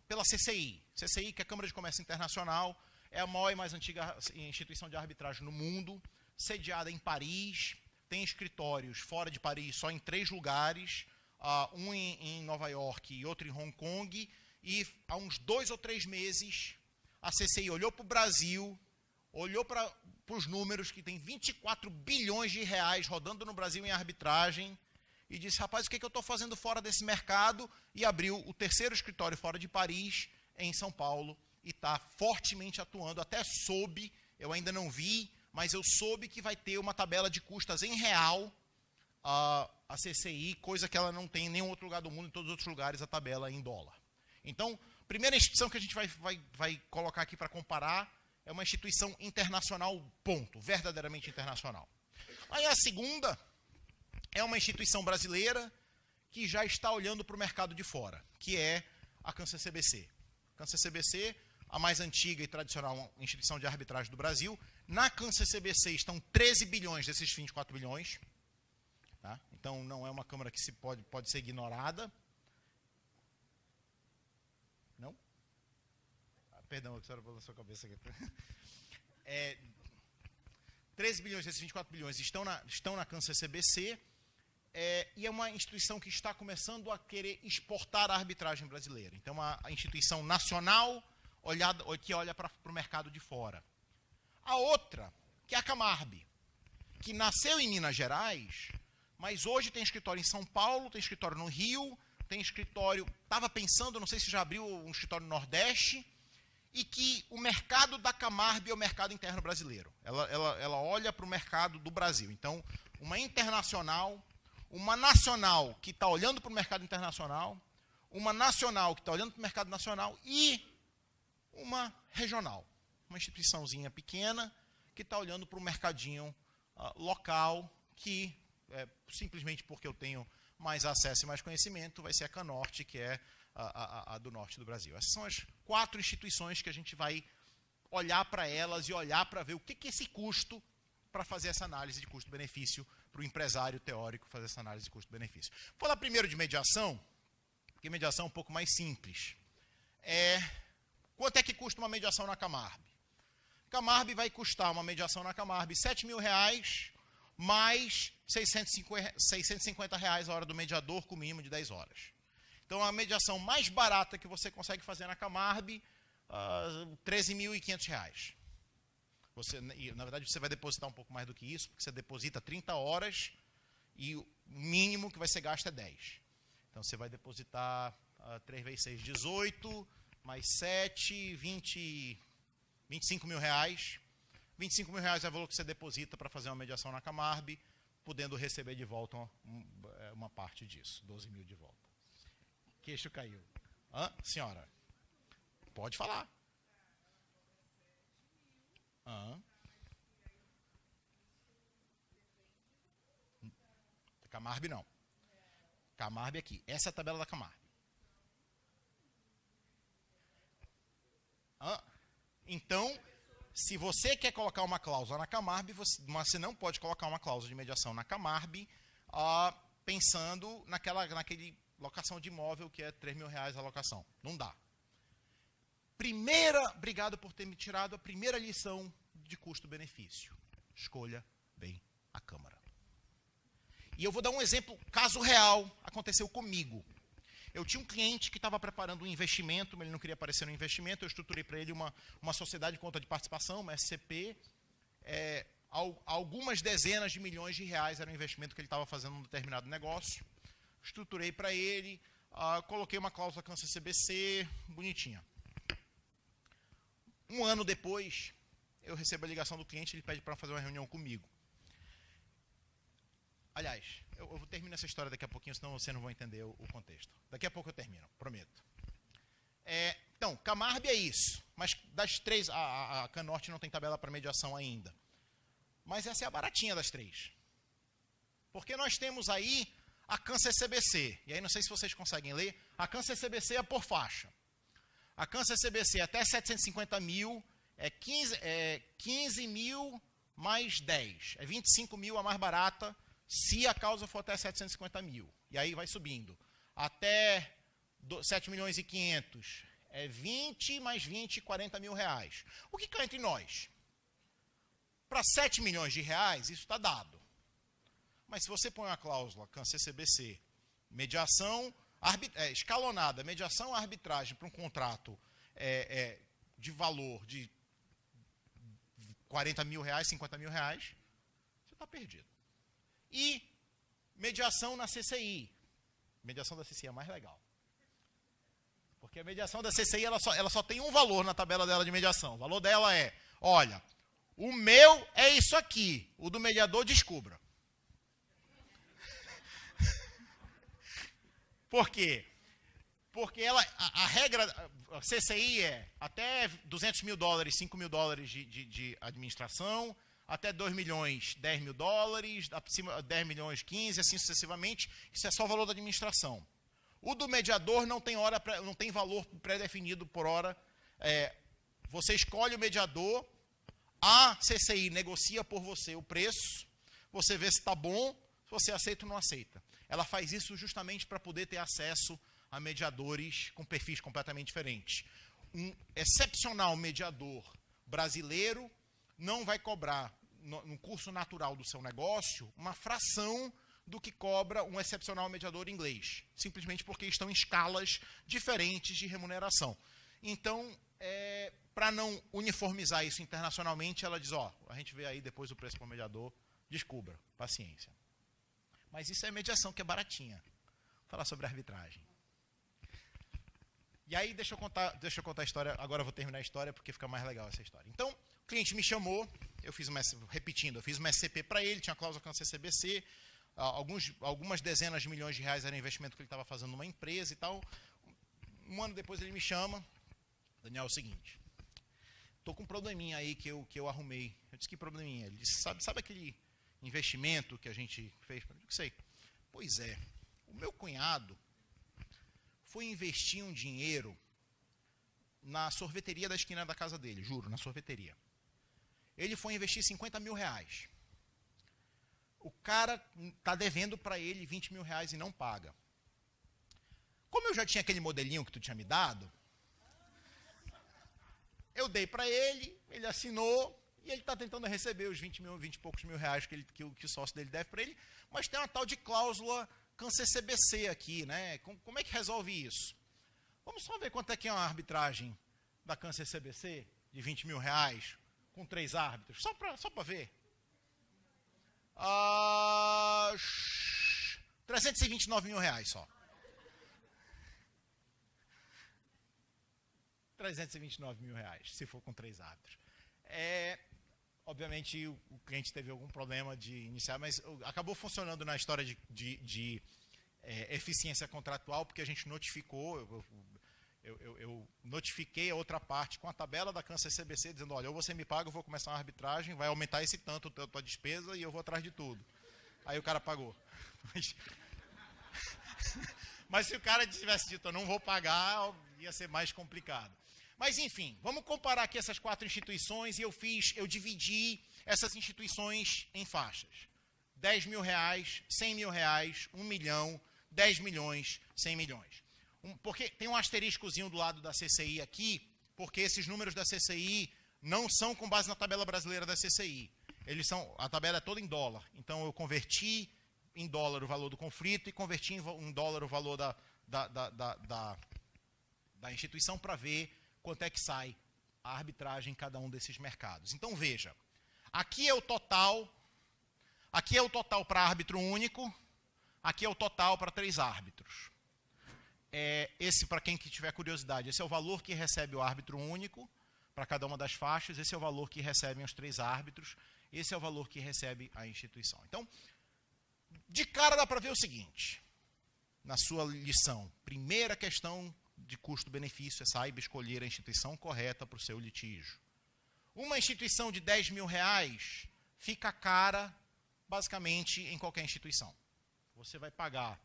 pela CCI. CCI, que é a Câmara de Comércio Internacional, é a maior e mais antiga instituição de arbitragem no mundo, sediada em Paris, tem escritórios fora de Paris só em 3 lugares, um em Nova York e outro em Hong Kong, e há uns 2 ou 3 meses a CCI olhou para o Brasil, olhou para os números, que tem 24 bilhões de reais rodando no Brasil em arbitragem, e disse, rapaz, o que eu estou fazendo fora desse mercado? E abriu o 3º escritório fora de Paris, em São Paulo, e está fortemente atuando, até soube, eu ainda não vi, mas eu soube que vai ter uma tabela de custas em real, a CCI, coisa que ela não tem em nenhum outro lugar do mundo, em todos os outros lugares a tabela é em dólar. Então, a primeira instituição que a gente vai colocar aqui para comparar é uma instituição internacional, ponto, verdadeiramente internacional. Aí a segunda é uma instituição brasileira que já está olhando para o mercado de fora, que é a CancerCBC. A CancerCBC, a mais antiga e tradicional instituição de arbitragem do Brasil. Na CancerCBC estão 13 bilhões desses 24 bilhões. Tá? Então, não é uma câmara que pode ser ignorada. Não? Perdão, que a senhora falou na sua cabeça aqui. 13 bilhões desses 24 bilhões estão na CancerCBC, e é uma instituição que está começando a querer exportar a arbitragem brasileira. Então, a instituição nacional que olha para o mercado de fora. A outra, que é a Camarb, que nasceu em Minas Gerais, mas hoje tem escritório em São Paulo, tem escritório no Rio, tem escritório, estava pensando, não sei se já abriu um escritório no Nordeste, e que o mercado da Camarb é o mercado interno brasileiro. Ela olha para o mercado do Brasil. Então, uma internacional, uma nacional que está olhando para o mercado internacional, uma nacional que está olhando para o mercado nacional e uma regional, uma instituiçãozinha pequena que está olhando para o mercadinho local, que simplesmente porque eu tenho mais acesso e mais conhecimento, vai ser a Canorte, que é a do norte do Brasil. Essas são as 4 instituições que a gente vai olhar para elas e olhar para ver o que é esse custo para fazer essa análise de custo-benefício, para o empresário teórico fazer essa análise de custo-benefício. Vou falar primeiro de mediação, porque mediação é um pouco mais simples. Quanto é que custa uma mediação na Camarb? Camarb vai custar uma mediação na Camarb R$7.000, mais R$650 a hora do mediador, com mínimo de 10 horas. Então, a mediação mais barata que você consegue fazer na Camarb, R$13.500. Na verdade, você vai depositar um pouco mais do que isso, porque você deposita 30 horas e o mínimo que vai ser gasto é 10. Então, você vai depositar 3 vezes 6, 18, mais 7, 20, 25 mil reais. 25 mil reais é o valor que você deposita para fazer uma mediação na Camarb, podendo receber de volta uma parte disso, 12 mil de volta. Queixo caiu. Senhora, pode falar. Camarb não. Camarb aqui. Essa é a tabela da Camarb. Então, se você quer colocar uma cláusula na Camarb, você não pode colocar uma cláusula de mediação na Camarb pensando naquele locação de imóvel que é 3 mil reais a locação. Não dá. Obrigado por ter me tirado a primeira lição de custo-benefício. Escolha bem a Câmara. E eu vou dar um exemplo, caso real, aconteceu comigo. Eu tinha um cliente que estava preparando um investimento, mas ele não queria aparecer no investimento, eu estruturei para ele uma sociedade de conta de participação, uma SCP, algumas dezenas de milhões de reais era o investimento que ele estava fazendo num determinado negócio. Estruturei para ele, coloquei uma cláusula com a CCBC, bonitinha. Um ano depois, eu recebo a ligação do cliente, ele pede para fazer uma reunião comigo. Aliás, eu vou terminar essa história daqui a pouquinho, senão você não vai entender o contexto. Daqui a pouco eu termino, prometo. Então, Camarb é isso, mas das três, a Canorte não tem tabela para mediação ainda. Mas essa é a baratinha das três. Porque nós temos aí a CAN-CCBC, e aí não sei se vocês conseguem ler, a CAN-CCBC é por faixa. A CAN-CCBC até 750 mil é 15 mil mais 10, é 25 mil a mais barata, se a causa for até 750 mil. E aí vai subindo. Até 7 milhões e 500 é 20 mais 20, 40 mil reais. O que cai entre nós? Para 7 milhões de reais, isso está dado. Mas se você põe uma cláusula CAN-CCBC, mediação escalonada, mediação arbitragem para um contrato de valor de 40 mil reais, 50 mil reais, você está perdido. E mediação na CCI. Mediação da CCI é mais legal. Porque a mediação da CCI ela só tem um valor na tabela dela de mediação. O valor dela é, olha, o meu é isso aqui, o do mediador descubra. Por quê? Porque a regra, a CCI é até 200 mil dólares, 5 mil dólares de administração, até 2 milhões, 10 mil dólares, acima 10 milhões, 15, assim sucessivamente. Isso é só o valor da administração. O do mediador não tem valor pré-definido por hora. Você escolhe o mediador, a CCI negocia por você o preço, você vê se está bom, se você aceita ou não aceita. Ela faz isso justamente para poder ter acesso a mediadores com perfis completamente diferentes. Um excepcional mediador brasileiro não vai cobrar, no curso natural do seu negócio, uma fração do que cobra um excepcional mediador inglês, simplesmente porque estão em escalas diferentes de remuneração. Então, para não uniformizar isso internacionalmente, ela diz, a gente vê aí depois o preço para o mediador, descubra, paciência. Mas isso é mediação, que é baratinha. Vou falar sobre arbitragem. E aí, deixa eu contar a história, agora eu vou terminar a história, porque fica mais legal essa história. Então, o cliente me chamou, eu fiz uma SCP para ele, tinha cláusula com a CCBC, algumas dezenas de milhões de reais era o investimento que ele estava fazendo numa empresa e tal. Um ano depois ele me chama, Daniel, é o seguinte, estou com um probleminha aí que eu arrumei. Eu disse, que probleminha? Ele disse, sabe aquele investimento que a gente fez? Eu disse, sei. Pois é, o meu cunhado foi investir um dinheiro na sorveteria da esquina da casa dele, juro, na sorveteria. Ele foi investir 50 mil reais. O cara está devendo para ele 20 mil reais e não paga. Como eu já tinha aquele modelinho que tu tinha me dado, eu dei para ele, ele assinou, e ele está tentando receber os 20 e poucos mil reais que o sócio dele deve para ele, mas tem uma tal de cláusula CAN-CCBC aqui, né? Como é que resolve isso? Vamos só ver quanto é que é uma arbitragem da CAN-CCBC de 20 mil reais com 3 árbitros, só para ver. R$329 mil só. 329 mil reais, se for com 3 árbitros. Obviamente, o cliente teve algum problema de iniciar, mas acabou funcionando na história de eficiência contratual, porque a gente notificou, eu notifiquei a outra parte com a tabela da Kansas CBC, dizendo, olha, ou você me paga, eu vou começar uma arbitragem, vai aumentar esse tanto a tua despesa e eu vou atrás de tudo. Aí o cara pagou. Mas se o cara tivesse dito, eu não vou pagar, ia ser mais complicado. Mas, enfim, vamos comparar aqui essas 4 instituições e eu dividi essas instituições em faixas. 10 mil reais, 100 mil reais, 1 milhão, 10 milhões, 100 milhões. Porque tem um asteriscozinho do lado da CCI aqui, porque esses números da CCI não são com base na tabela brasileira da CCI. A tabela é toda em dólar. Então, eu converti em dólar o valor do conflito e converti em dólar o valor da instituição para ver quanto é que sai a arbitragem em cada um desses mercados. Então, veja, aqui é o total para árbitro único, aqui é o total para 3 árbitros. Esse, para quem que tiver curiosidade, esse é o valor que recebe o árbitro único para cada uma das faixas, esse é o valor que recebem os 3 árbitros, esse é o valor que recebe a instituição. Então, de cara dá para ver o seguinte, na sua lição, primeira questão de custo-benefício é saiba escolher a instituição correta para o seu litígio. Uma instituição de 10 mil reais fica cara, basicamente, em qualquer instituição. Você vai pagar,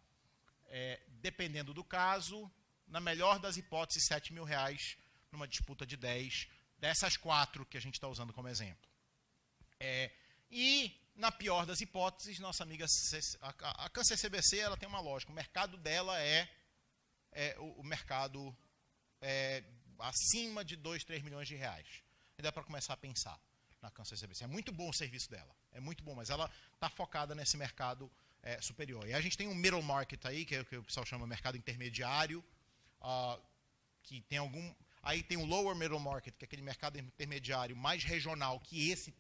dependendo do caso, na melhor das hipóteses, 7 mil reais numa disputa de 10, dessas 4 que a gente está usando como exemplo. E, na pior das hipóteses, nossa amiga, a Kansas CBC, ela tem uma lógica, o mercado dela o mercado acima de 2, 3 milhões de reais. E dá para começar a pensar na Kansas CBC. É muito bom o serviço dela, é muito bom, mas ela está focada nesse mercado superior. E a gente tem um middle market aí, que é o que o pessoal chama de mercado intermediário, que tem aí tem o lower middle market, que é aquele mercado intermediário mais regional, que esse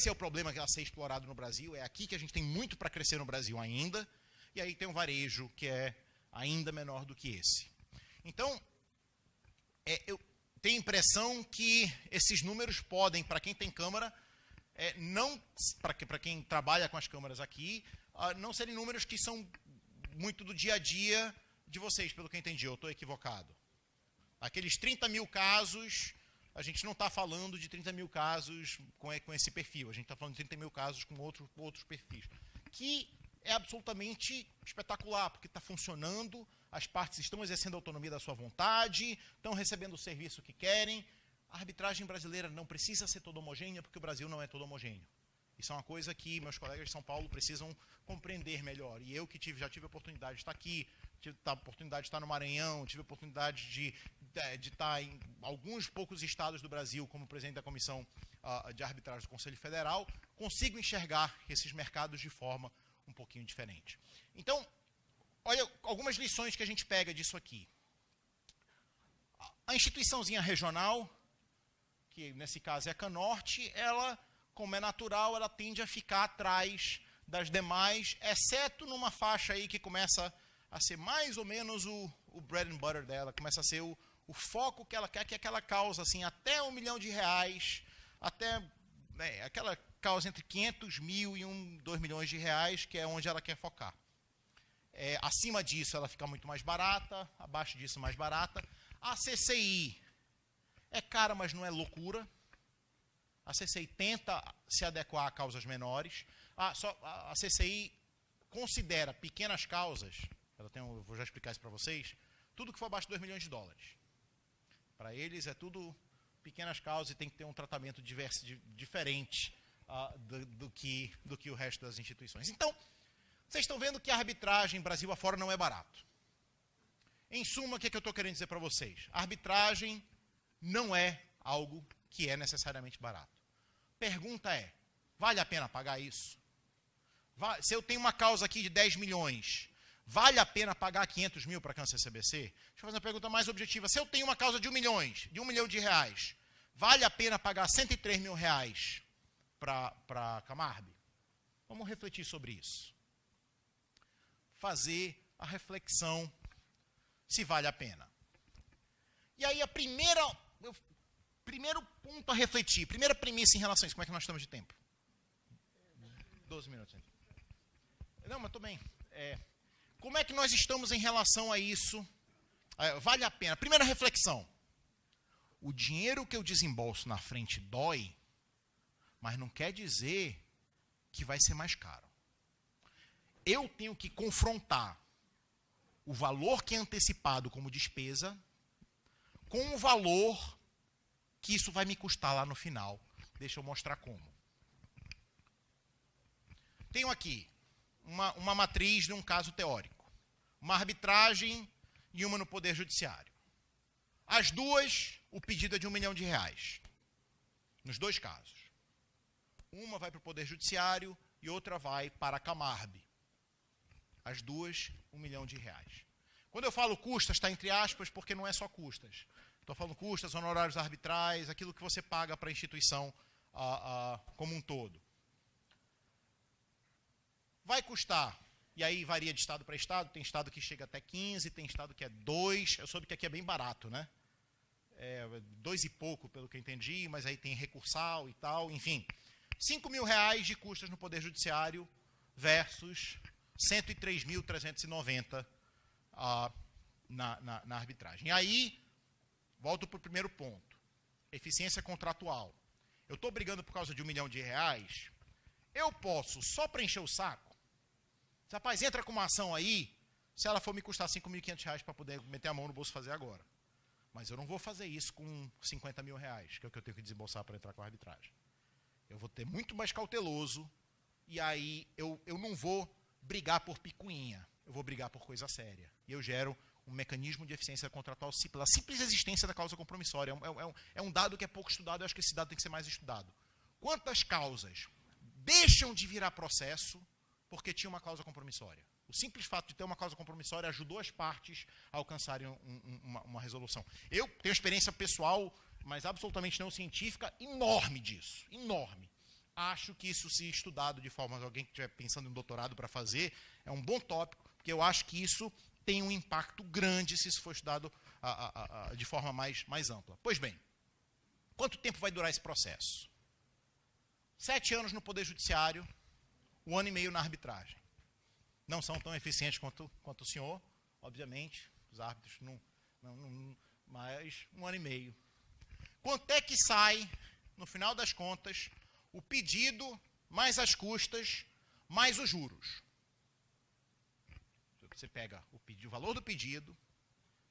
é o problema que a ser explorado no Brasil, é aqui que a gente tem muito para crescer no Brasil ainda, e aí tem o varejo, que é ainda menor do que esse. Então, eu tenho a impressão que esses números podem, para quem tem câmara, para quem trabalha com as câmaras aqui, não serem números que são muito do dia a dia de vocês, pelo que eu entendi, eu estou equivocado. Aqueles 30 mil casos, a gente não está falando de 30 mil casos com esse perfil, a gente está falando de 30 mil casos com outros perfis, que é absolutamente espetacular, porque está funcionando, as partes estão exercendo a autonomia da sua vontade, estão recebendo o serviço que querem. A arbitragem brasileira não precisa ser toda homogênea, porque o Brasil não é todo homogêneo. Isso é uma coisa que meus colegas de São Paulo precisam compreender melhor. E eu que já tive a oportunidade de estar aqui, tive a oportunidade de estar no Maranhão, tive a oportunidade de estar em alguns poucos estados do Brasil, como presidente da Comissão de Arbitragem do Conselho Federal, consigo enxergar esses mercados de forma um pouquinho diferente. Então, olha algumas lições que a gente pega disso aqui. A instituiçãozinha regional, que nesse caso é a Canorte, ela, como é natural, ela tende a ficar atrás das demais, exceto numa faixa aí que começa a ser mais ou menos o bread and butter dela, começa a ser o foco que ela quer, que é aquela causa assim, até R$1 milhão, até aquela causa entre 500 mil e 2 milhões de reais, que é onde ela quer focar. Acima disso, ela fica muito mais barata, abaixo disso, mais barata. A CCI é cara, mas não é loucura. A CCI tenta se adequar a causas menores. A CCI considera pequenas causas, eu vou já explicar isso para vocês, tudo que for abaixo de 2 milhões de dólares. Para eles é tudo pequenas causas e tem que ter um tratamento diferente do que o resto das instituições. Então, vocês estão vendo que a arbitragem Brasil afora não é barato. Em suma, o que eu estou querendo dizer para vocês? A arbitragem não é algo que é necessariamente barato. Pergunta é, vale a pena pagar isso? Se eu tenho uma causa aqui de 10 milhões, vale a pena pagar 500 mil para a Kansas CBC? Deixa eu fazer uma pergunta mais objetiva. Se eu tenho uma causa de 1 milhão de reais, vale a pena pagar 103 mil reais para a Camarbe? Vamos refletir sobre isso. Fazer a reflexão se vale a pena. E aí primeiro ponto a refletir, primeira premissa em relação a isso, como é que nós estamos de tempo? 12 minutos. Não, mas estou bem. Como é que nós estamos em relação a isso? Vale a pena. Primeira reflexão. O dinheiro que eu desembolso na frente dói, mas não quer dizer que vai ser mais caro. Eu tenho que confrontar o valor que é antecipado como despesa com o valor que isso vai me custar lá no final. Deixa eu mostrar como. Tenho aqui uma matriz de um caso teórico, uma arbitragem e uma no Poder Judiciário. As duas, o pedido é de R$1 milhão, nos dois casos. Uma vai para o Poder Judiciário e outra vai para a Camarb. As duas, R$1 milhão. Quando eu falo custas, está entre aspas, porque não é só custas. Estou falando custas, honorários arbitrais, aquilo que você paga para a instituição como um todo. Vai custar, e aí varia de estado para estado, tem estado que chega até 15, tem estado que é 2, eu soube que aqui é bem barato, né? 2 e pouco, pelo que eu entendi, mas aí tem recursal e tal, enfim. R$5 mil de custas no Poder Judiciário versus R$103.390 na arbitragem. E aí, volto para o primeiro ponto. Eficiência contratual. Eu estou brigando por causa de R$1 milhão. Eu posso só preencher o saco? Rapaz, entra com uma ação aí, se ela for me custar R$5.500 para poder meter a mão no bolso e fazer agora. Mas eu não vou fazer isso com R$50 mil, que é o que eu tenho que desembolsar para entrar com a arbitragem. Eu vou ter muito mais cauteloso, e aí eu não vou brigar por picuinha, eu vou brigar por coisa séria. E eu gero um mecanismo de eficiência contratual pela simples existência da causa compromissória. É um dado que é pouco estudado, eu acho que esse dado tem que ser mais estudado. Quantas causas deixam de virar processo porque tinha uma cláusula compromissória? O simples fato de ter uma cláusula compromissória ajudou as partes a alcançarem uma resolução. Eu tenho experiência pessoal, mas absolutamente não científica, enorme disso, enorme. Acho que isso, se estudado de forma, alguém que estiver pensando em doutorado para fazer, é um bom tópico, porque eu acho que isso tem um impacto grande se isso for estudado de forma mais ampla. Pois bem, quanto tempo vai durar esse processo? 7 anos no Poder Judiciário, 1 ano e meio na arbitragem. Não são tão eficientes quanto o senhor, obviamente, os árbitros mas 1 ano e meio. Quanto é que sai, no final das contas, o pedido, mais as custas, mais os juros? Você pega o valor do pedido,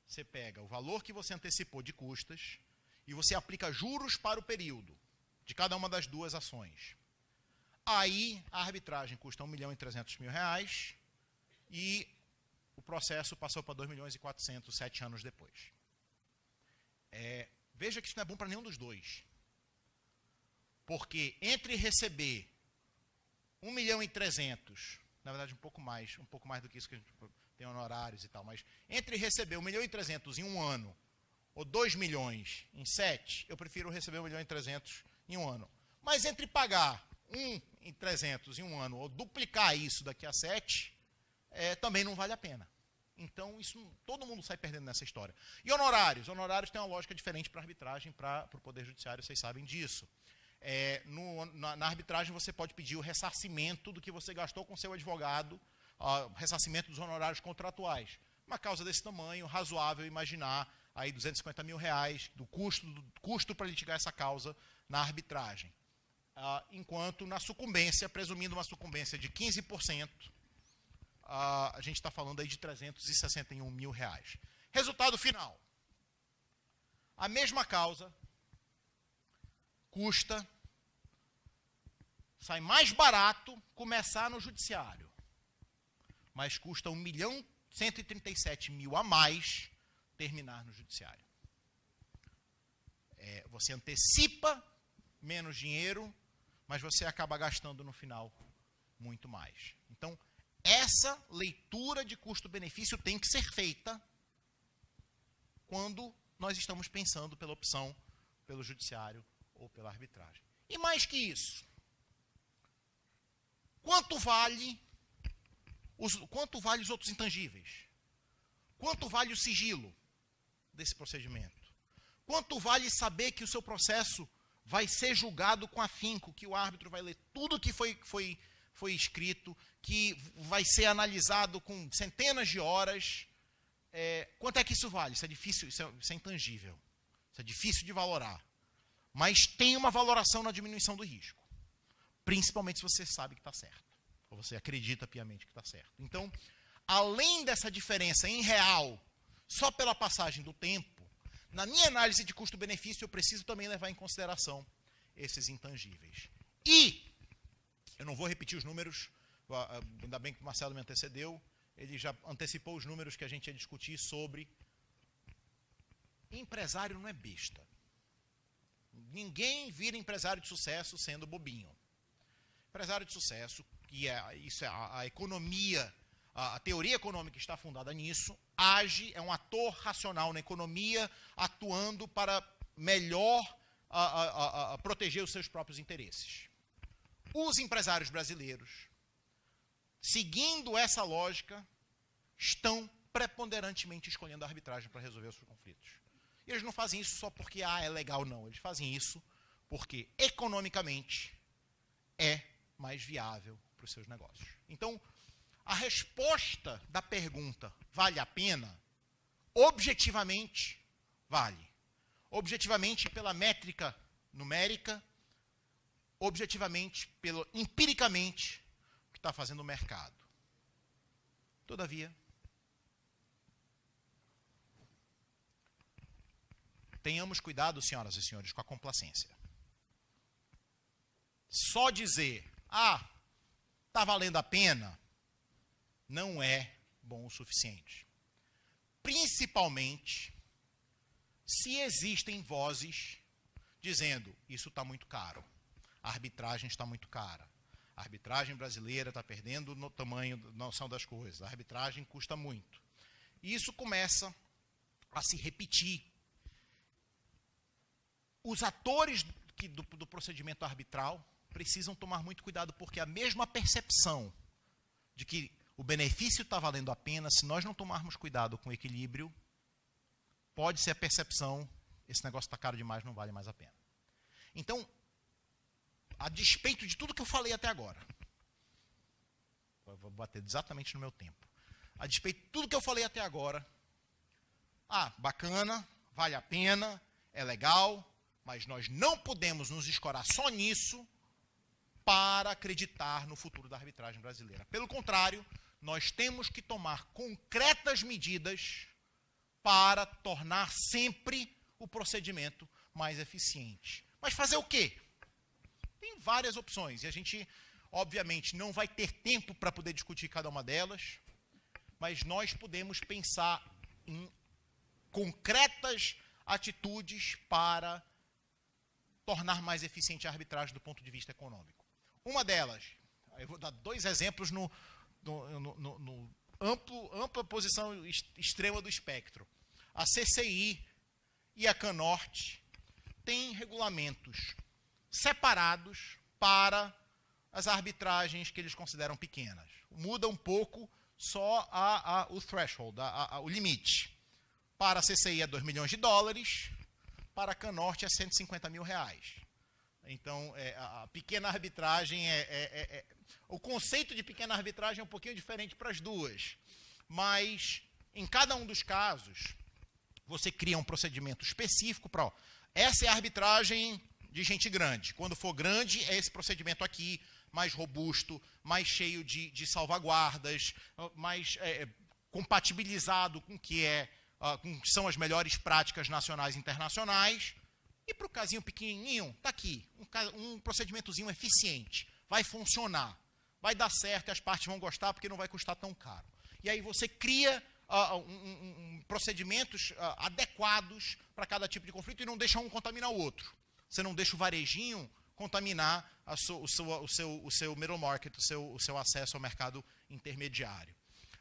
você pega o valor que você antecipou de custas e você aplica juros para o período de cada uma das duas ações. Aí a arbitragem custa R$1.300.000 e o processo passou para R$2.400.000 7 anos depois. Veja que isso não é bom para nenhum dos dois. Porque entre receber R$1.300.000, na verdade um pouco mais do que isso, que a gente tem honorários e tal, mas entre receber R$1.300.000 em 1 ano ou 2 milhões em 7, eu prefiro receber R$1.300.000 em 1 ano. Mas entre pagar 1.300.000 em 1 ano ou duplicar isso daqui a 7, também não vale a pena. Então, todo mundo sai perdendo nessa história. E honorários? Honorários têm uma lógica diferente para a arbitragem, para o Poder Judiciário, vocês sabem disso. Na arbitragem, você pode pedir o ressarcimento do que você gastou com seu advogado, ressarcimento dos honorários contratuais. Uma causa desse tamanho, razoável imaginar aí R$250 mil do custo para litigar essa causa na arbitragem. Enquanto na sucumbência, presumindo uma sucumbência de 15%, a gente está falando aí de R$361 mil. Resultado final. A mesma causa sai mais barato começar no judiciário, mas custa R$1.137.000 a mais terminar no judiciário. Você antecipa menos dinheiro, mas você acaba gastando no final muito mais. Então, essa leitura de custo-benefício tem que ser feita quando nós estamos pensando pela opção pelo judiciário ou pela arbitragem. E mais que isso, Quanto vale os outros intangíveis? Quanto vale o sigilo desse procedimento? Quanto vale saber que o seu processo vai ser julgado com afinco, que o árbitro vai ler tudo que foi escrito, que vai ser analisado com centenas de horas? Quanto é que isso vale? Isso é difícil, isso é intangível. Isso é difícil de valorar. Mas tem uma valoração na diminuição do risco. Principalmente se você sabe que está certo. Ou você acredita piamente que está certo. Então, além dessa diferença em real, só pela passagem do tempo, na minha análise de custo-benefício, eu preciso também levar em consideração esses intangíveis. E, eu não vou repetir os números, ainda bem que o Marcelo me antecedeu, ele já antecipou os números que a gente ia discutir sobre. Empresário não é besta. Ninguém vira empresário de sucesso sendo bobinho. Empresário de sucesso, isso é a economia, a teoria econômica está fundada nisso, é um ator racional na economia, atuando para melhor proteger os seus próprios interesses. Os empresários brasileiros, seguindo essa lógica, estão preponderantemente escolhendo a arbitragem para resolver os seus conflitos. E eles não fazem isso só porque é legal, não. Eles fazem isso porque, economicamente, é mais viável para os seus negócios. Então, a resposta da pergunta vale a pena? Objetivamente, vale. Objetivamente, pela métrica numérica, objetivamente, empiricamente, o que está fazendo o mercado. Todavia, tenhamos cuidado, senhoras e senhores, com a complacência. Só dizer, está valendo a pena, não é bom o suficiente. Principalmente se existem vozes dizendo, isso está muito caro, a arbitragem está muito cara, a arbitragem brasileira está perdendo no tamanho, noção das coisas, a arbitragem custa muito. E isso começa a se repetir. Os atores do procedimento arbitral precisam tomar muito cuidado, porque a mesma percepção de que o benefício está valendo a pena, se nós não tomarmos cuidado com o equilíbrio, pode ser a percepção, esse negócio está caro demais, não vale mais a pena. Então, a despeito de tudo que eu falei até agora, vou bater exatamente no meu tempo, a despeito de tudo que eu falei até agora, bacana, vale a pena, é legal, mas nós não podemos nos escorar só nisso para acreditar no futuro da arbitragem brasileira. Pelo contrário, nós temos que tomar concretas medidas para tornar sempre o procedimento mais eficiente. Mas fazer o quê? Tem várias opções, e a gente, obviamente, não vai ter tempo para poder discutir cada uma delas, mas nós podemos pensar em concretas atitudes para tornar mais eficiente a arbitragem do ponto de vista econômico. Uma delas, eu vou dar 2 exemplos no ampla posição extrema do espectro. A CCI e a Canorte têm regulamentos separados para as arbitragens que eles consideram pequenas. Muda um pouco só o threshold, o limite. Para a CCI é $2 milhões, para a Canorte é R$150 mil. Então, a pequena arbitragem o conceito de pequena arbitragem é um pouquinho diferente para as duas. Mas, em cada um dos casos, você cria um procedimento específico para, essa é a arbitragem de gente grande. Quando for grande, é esse procedimento aqui, mais robusto, mais cheio de salvaguardas, mais compatibilizado com o que são as melhores práticas nacionais e internacionais. E para o casinho pequenininho, está aqui, um procedimentozinho eficiente, vai funcionar, vai dar certo e as partes vão gostar porque não vai custar tão caro. E aí você cria procedimentos adequados para cada tipo de conflito e não deixa um contaminar o outro. Você não deixa o varejinho contaminar o seu middle market, o seu acesso ao mercado intermediário.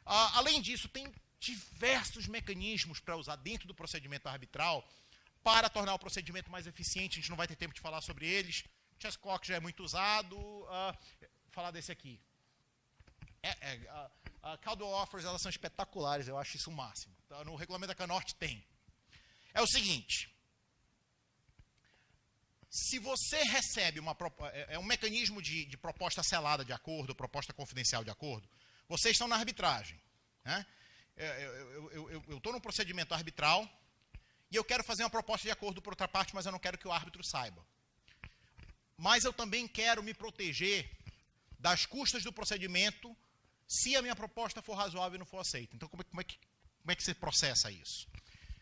Além disso, tem diversos mecanismos para usar dentro do procedimento arbitral para tornar o procedimento mais eficiente. A gente não vai ter tempo de falar sobre eles. Chess Clock já é muito usado. Vou falar desse aqui. A Caldwell Offers, elas são espetaculares, eu acho isso o máximo. Tá? No regulamento da Canorte tem. É o seguinte, se você recebe um mecanismo de proposta selada de acordo, proposta confidencial de acordo, vocês estão na arbitragem. Né? Eu estou num procedimento arbitral e eu quero fazer uma proposta de acordo por outra parte, mas eu não quero que o árbitro saiba. Mas eu também quero me proteger das custas do procedimento se a minha proposta for razoável e não for aceita. Então, como é que você processa isso?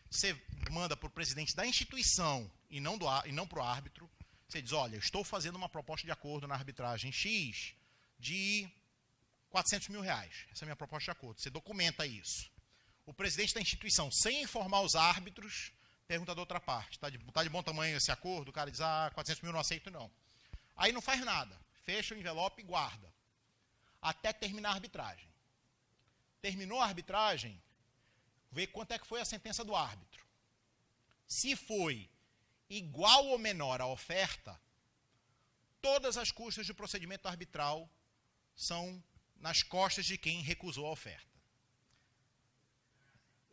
Você manda para o presidente da instituição e não para o árbitro. Você diz, olha, eu estou fazendo uma proposta de acordo na arbitragem X de R$400 mil. Essa é a minha proposta de acordo. Você documenta isso. O presidente da instituição, sem informar os árbitros, pergunta da outra parte. Está de bom tamanho esse acordo? O cara diz, 400 mil não aceito, não. Aí não faz nada. Fecha o envelope e guarda. Até terminar a arbitragem. Terminou a arbitragem, vê quanto é que foi a sentença do árbitro. Se foi igual ou menor à oferta, todas as custas do procedimento arbitral são nas costas de quem recusou a oferta.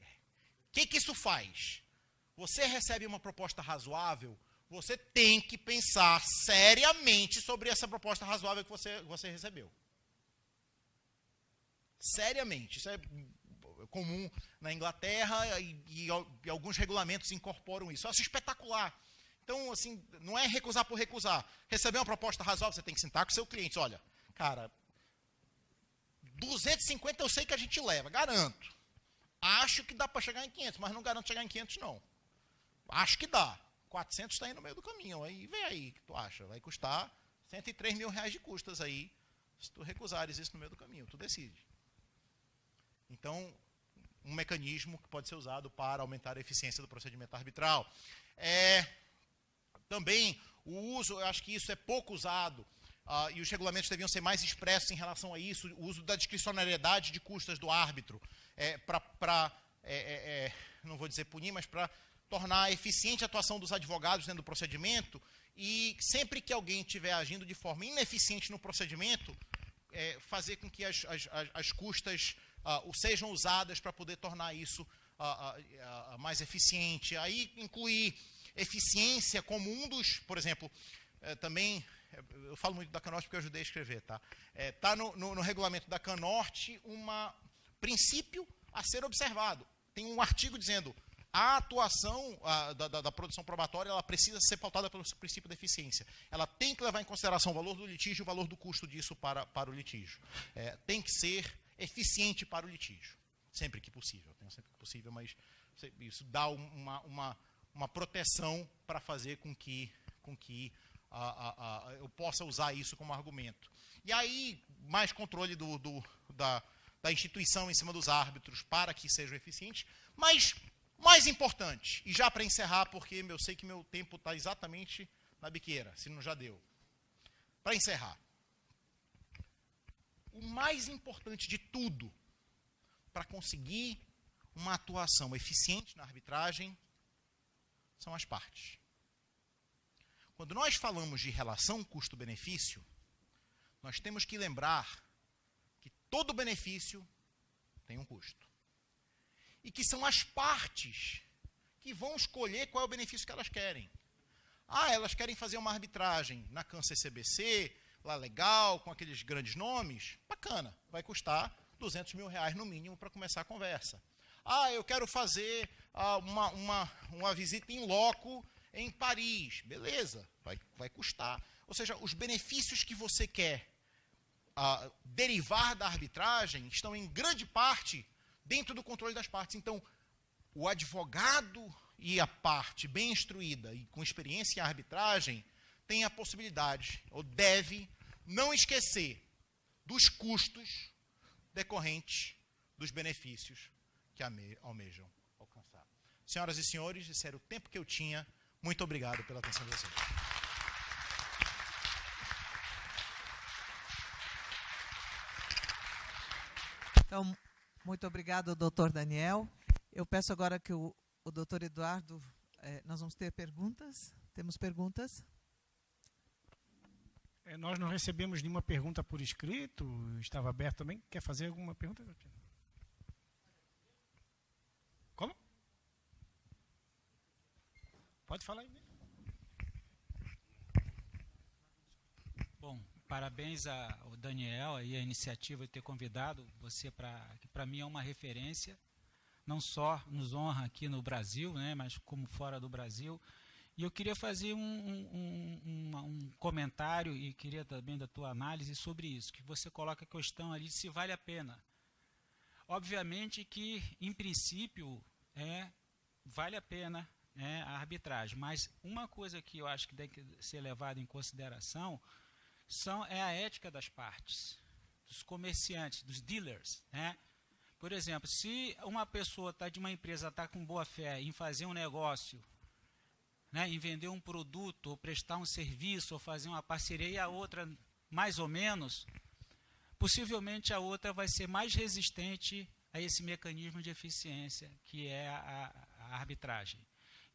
O que isso faz? Você recebe uma proposta razoável, você tem que pensar seriamente sobre essa proposta razoável que você recebeu. Seriamente. Isso é comum na Inglaterra e alguns regulamentos incorporam isso. Eu acho espetacular. Então, assim, não é recusar por recusar. Receber uma proposta razoável, você tem que sentar com o seu cliente. Olha, cara, 250 eu sei que a gente leva, garanto. Acho que dá para chegar em 500, mas não garanto chegar em 500, não. Acho que dá. 400 está aí no meio do caminho. Aí vê aí o que tu acha. Vai custar R$103 mil de custas aí, se tu recusares isso no meio do caminho. Tu decide. Então, um mecanismo que pode ser usado para aumentar a eficiência do procedimento arbitral. Também o uso, eu acho que isso é pouco usado, e os regulamentos deviam ser mais expressos em relação a isso, o uso da discricionariedade de custas do árbitro, não vou dizer punir, mas para tornar eficiente a atuação dos advogados dentro do procedimento, e sempre que alguém estiver agindo de forma ineficiente no procedimento, fazer com que as custas sejam usadas para poder tornar isso mais eficiente. Aí incluir eficiência como um dos, por exemplo, também, eu falo muito da Canorte porque eu ajudei a escrever, tá? Está no regulamento da Canorte um princípio a ser observado. Tem um artigo dizendo a atuação da produção probatória ela precisa ser pautada pelo princípio da eficiência. Ela tem que levar em consideração o valor do litígio e o valor do custo disso para o litígio. Tem que ser eficiente para o litígio, sempre que possível. Sempre que possível, mas isso dá uma proteção para fazer com que eu possa usar isso como argumento. E aí, mais controle da instituição em cima dos árbitros para que sejam eficientes, mas mais importante, e já para encerrar, porque eu sei que meu tempo está exatamente na biqueira, se não já deu. Para encerrar, o mais importante de tudo para conseguir uma atuação eficiente na arbitragem são as partes. Quando nós falamos de relação custo-benefício, nós temos que lembrar que todo benefício tem um custo. E que são as partes que vão escolher qual é o benefício que elas querem. Elas querem fazer uma arbitragem na CAN-CCBC, lá legal, com aqueles grandes nomes, bacana, vai custar R$200 mil no mínimo para começar a conversa. Eu quero fazer uma visita em loco em Paris, beleza, vai custar. Ou seja, os benefícios que você quer derivar da arbitragem estão em grande parte dentro do controle das partes. Então, o advogado e a parte bem instruída e com experiência em arbitragem tem a possibilidade, ou deve, não esquecer dos custos decorrentes dos benefícios que almejam alcançar. Senhoras e senhores, esse era o tempo que eu tinha. Muito obrigado pela atenção de vocês. Então, muito obrigado, doutor Daniel. Eu peço agora que o doutor Eduardo, nós vamos ter perguntas. Temos perguntas? Nós não recebemos nenhuma pergunta por escrito, estava aberto também. Quer fazer alguma pergunta? Como? Pode falar aí. Bom, parabéns ao Daniel e a iniciativa de ter convidado você que para mim é uma referência, não só nos honra aqui no Brasil, né, mas como fora do Brasil. E eu queria fazer um comentário e queria também da tua análise sobre isso, que você coloca a questão ali de se vale a pena. Obviamente que, em princípio, vale a pena a arbitragem, mas uma coisa que eu acho que tem que ser levada em consideração é a ética das partes, dos comerciantes, dos dealers, né? Por exemplo, se uma pessoa de uma empresa está com boa fé em fazer um negócio, né, em vender um produto, ou prestar um serviço, ou fazer uma parceria, e a outra mais ou menos, possivelmente a outra vai ser mais resistente a esse mecanismo de eficiência, que é a arbitragem.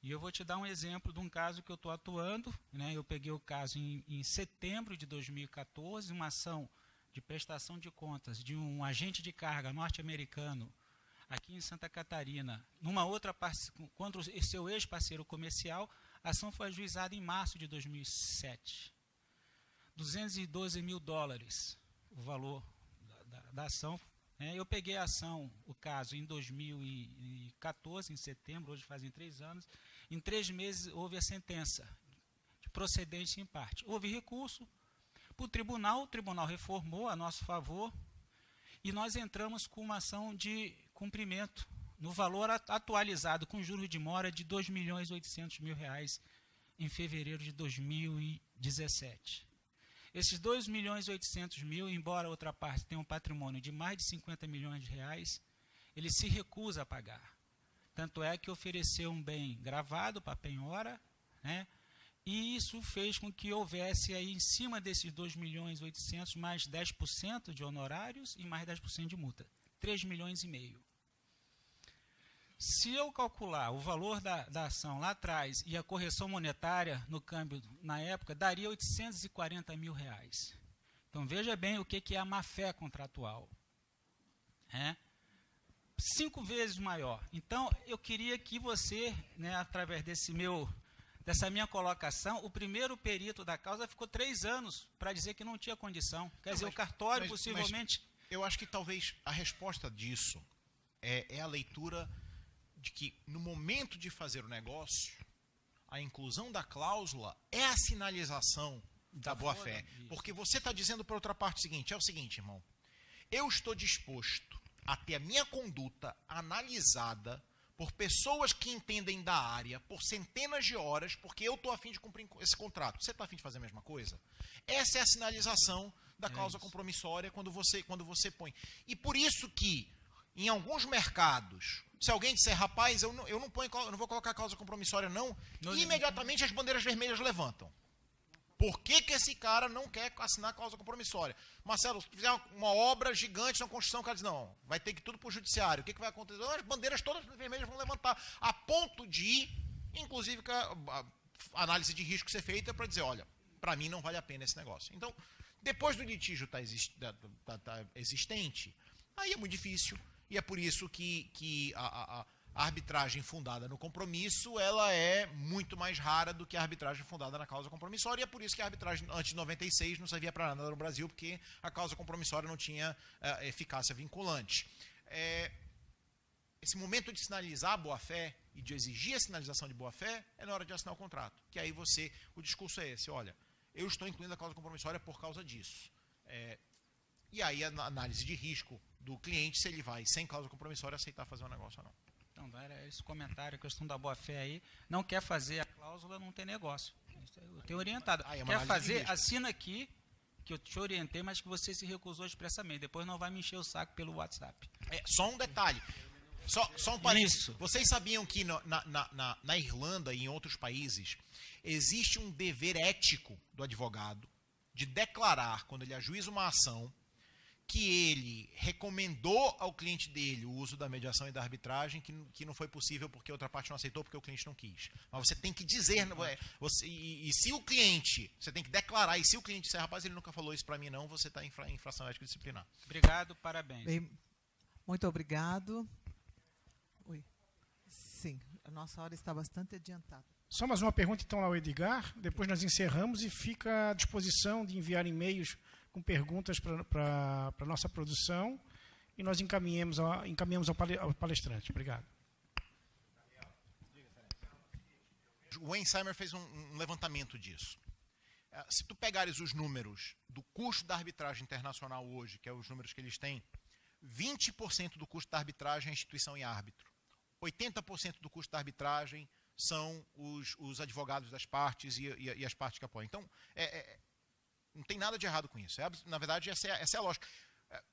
E eu vou te dar um exemplo de um caso que eu estou atuando, né, eu peguei o caso em setembro de 2014, uma ação de prestação de contas de um agente de carga norte-americano, aqui em Santa Catarina, numa outra contra o seu ex-parceiro comercial. A ação foi ajuizada em março de 2007. $212 mil, o valor da ação. Eu peguei a ação, o caso, em 2014, em setembro, hoje fazem 3 anos. Em 3 meses houve a sentença de procedência em parte. Houve recurso para o tribunal reformou a nosso favor e nós entramos com uma ação de cumprimento no valor atualizado com juros de mora de R$2.800.000 em fevereiro de 2017. Esses R$2.800.000, embora a outra parte tenha um patrimônio de mais de R$50 milhões, ele se recusa a pagar. Tanto é que ofereceu um bem gravado para a penhora, né? E isso fez com que houvesse aí, em cima desses R$2.800.000, mais 10% de honorários e mais 10% de multa. R$3,5 milhões. Se eu calcular o valor da ação lá atrás e a correção monetária no câmbio na época, daria R$840 mil. Então veja bem o que é a má-fé contratual. 5 vezes maior. Então eu queria que você, né, através dessa minha colocação, o primeiro perito da causa ficou 3 anos para dizer que não tinha condição. Quer dizer, o cartório possivelmente... eu acho que talvez a resposta disso é a leitura de que, no momento de fazer o negócio, a inclusão da cláusula é a sinalização da boa-fé. Porque você está dizendo para outra parte o seguinte, irmão, eu estou disposto a ter a minha conduta analisada por pessoas que entendem da área, por centenas de horas, porque eu estou a fim de cumprir esse contrato. Você está a fim de fazer a mesma coisa? Essa é a sinalização da cláusula compromissória quando você põe. E por isso que, em alguns mercados, se alguém disser, rapaz, eu não vou colocar a cláusula compromissória, não, imediatamente as bandeiras vermelhas levantam. Por que esse cara não quer assinar a cláusula compromissória? Marcelo, se fizer uma obra gigante na construção, o cara diz, não, vai ter que ir tudo para o judiciário. O que vai acontecer? As bandeiras todas vermelhas vão levantar, a ponto de, inclusive, a análise de risco ser feita para dizer, olha, para mim não vale a pena esse negócio. Então, depois do litígio estar existente, aí é muito difícil, e é por isso que a arbitragem fundada no compromisso, ela é muito mais rara do que a arbitragem fundada na cláusula compromissória, e é por isso que a arbitragem antes de 96 não servia para nada no Brasil, porque a cláusula compromissória não tinha eficácia vinculante. Esse momento de sinalizar a boa-fé e de exigir a sinalização de boa-fé é na hora de assinar o contrato, que aí o discurso é esse, olha, eu estou incluindo a cláusula compromissória por causa disso. E aí a análise de risco do cliente, se ele vai sem cláusula compromissória aceitar fazer um negócio ou não. Então, era esse comentário, a questão da boa-fé aí. Não quer fazer a cláusula, não tem negócio. Eu tenho orientado. Quer fazer, assina aqui, que eu te orientei, mas que você se recusou expressamente. Depois não vai me encher o saco pelo WhatsApp. Só um detalhe. Só um parênteses. Vocês sabiam que na Irlanda e em outros países existe um dever ético do advogado de declarar, quando ele ajuiza uma ação, que ele recomendou ao cliente dele o uso da mediação e da arbitragem, que não foi possível porque a outra parte não aceitou, porque o cliente não quis. Mas você tem que dizer, se o cliente, você tem que declarar, e se o cliente disser, rapaz, ele nunca falou isso para mim não, você está em infração ética disciplinar. Obrigado, parabéns. Bem, muito obrigado. Oi. Sim, a nossa hora está bastante adiantada. Só mais uma pergunta, então, ao Edgar. Depois nós encerramos e fica à disposição de enviar e-mails com perguntas para a nossa produção e nós encaminhamos ao palestrante. Obrigado. O Weinsheimer fez um levantamento disso. Se tu pegares os números do custo da arbitragem internacional hoje, que é os números que eles têm, 20% do custo da arbitragem é instituição e árbitro. 80% do custo da arbitragem são os advogados das partes e as partes que apoiam. Então, não tem nada de errado com isso. Na verdade, essa é a lógica.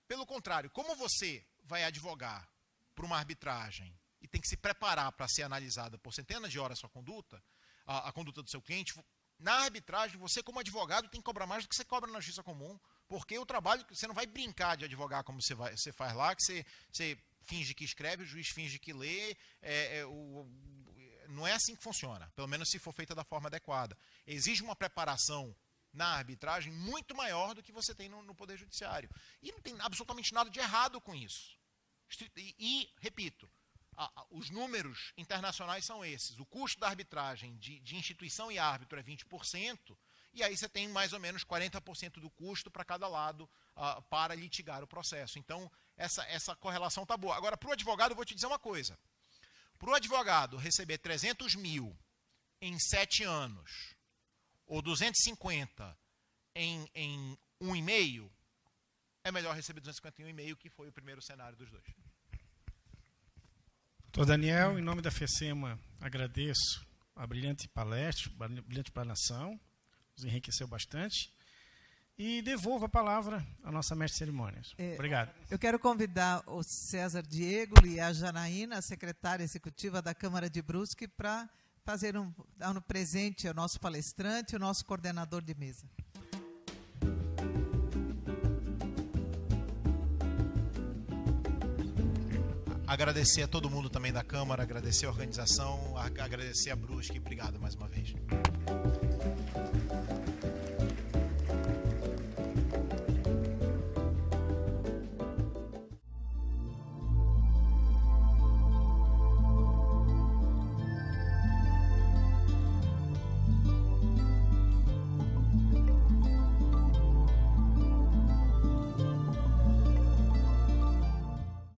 Pelo contrário, como você vai advogar para uma arbitragem e tem que se preparar para ser analisada por centenas de horas a sua conduta, a conduta do seu cliente, na arbitragem, você como advogado tem que cobrar mais do que você cobra na justiça comum, porque o trabalho, você não vai brincar de advogar como você faz lá, que você finge que escreve, o juiz finge que lê, não é assim que funciona, pelo menos se for feita da forma adequada. Exige uma preparação na arbitragem muito maior do que você tem no Poder Judiciário. E não tem absolutamente nada de errado com isso. E repito, os números internacionais são esses. O custo da arbitragem de instituição e árbitro é 20%, e aí você tem mais ou menos 40% do custo para cada lado para litigar o processo. Então, essa correlação está boa. Agora, para o advogado, eu vou te dizer uma coisa. Para o advogado receber 300 mil em 7 anos, ou 250 em 1,5, é melhor receber 250 em 1,5, que foi o primeiro cenário dos dois. Doutor Daniel, em nome da FECEMA, agradeço a brilhante palestra, brilhante explanação, nos enriqueceu bastante. E devolvo a palavra à nossa mestre de cerimônias. Obrigado. Eu quero convidar o César Diego e a Janaína, a secretária executiva da Câmara de Brusque, para dar um presente ao nosso palestrante e ao nosso coordenador de mesa. Agradecer a todo mundo também da Câmara, agradecer a organização, agradecer a Brusque. Obrigado mais uma vez.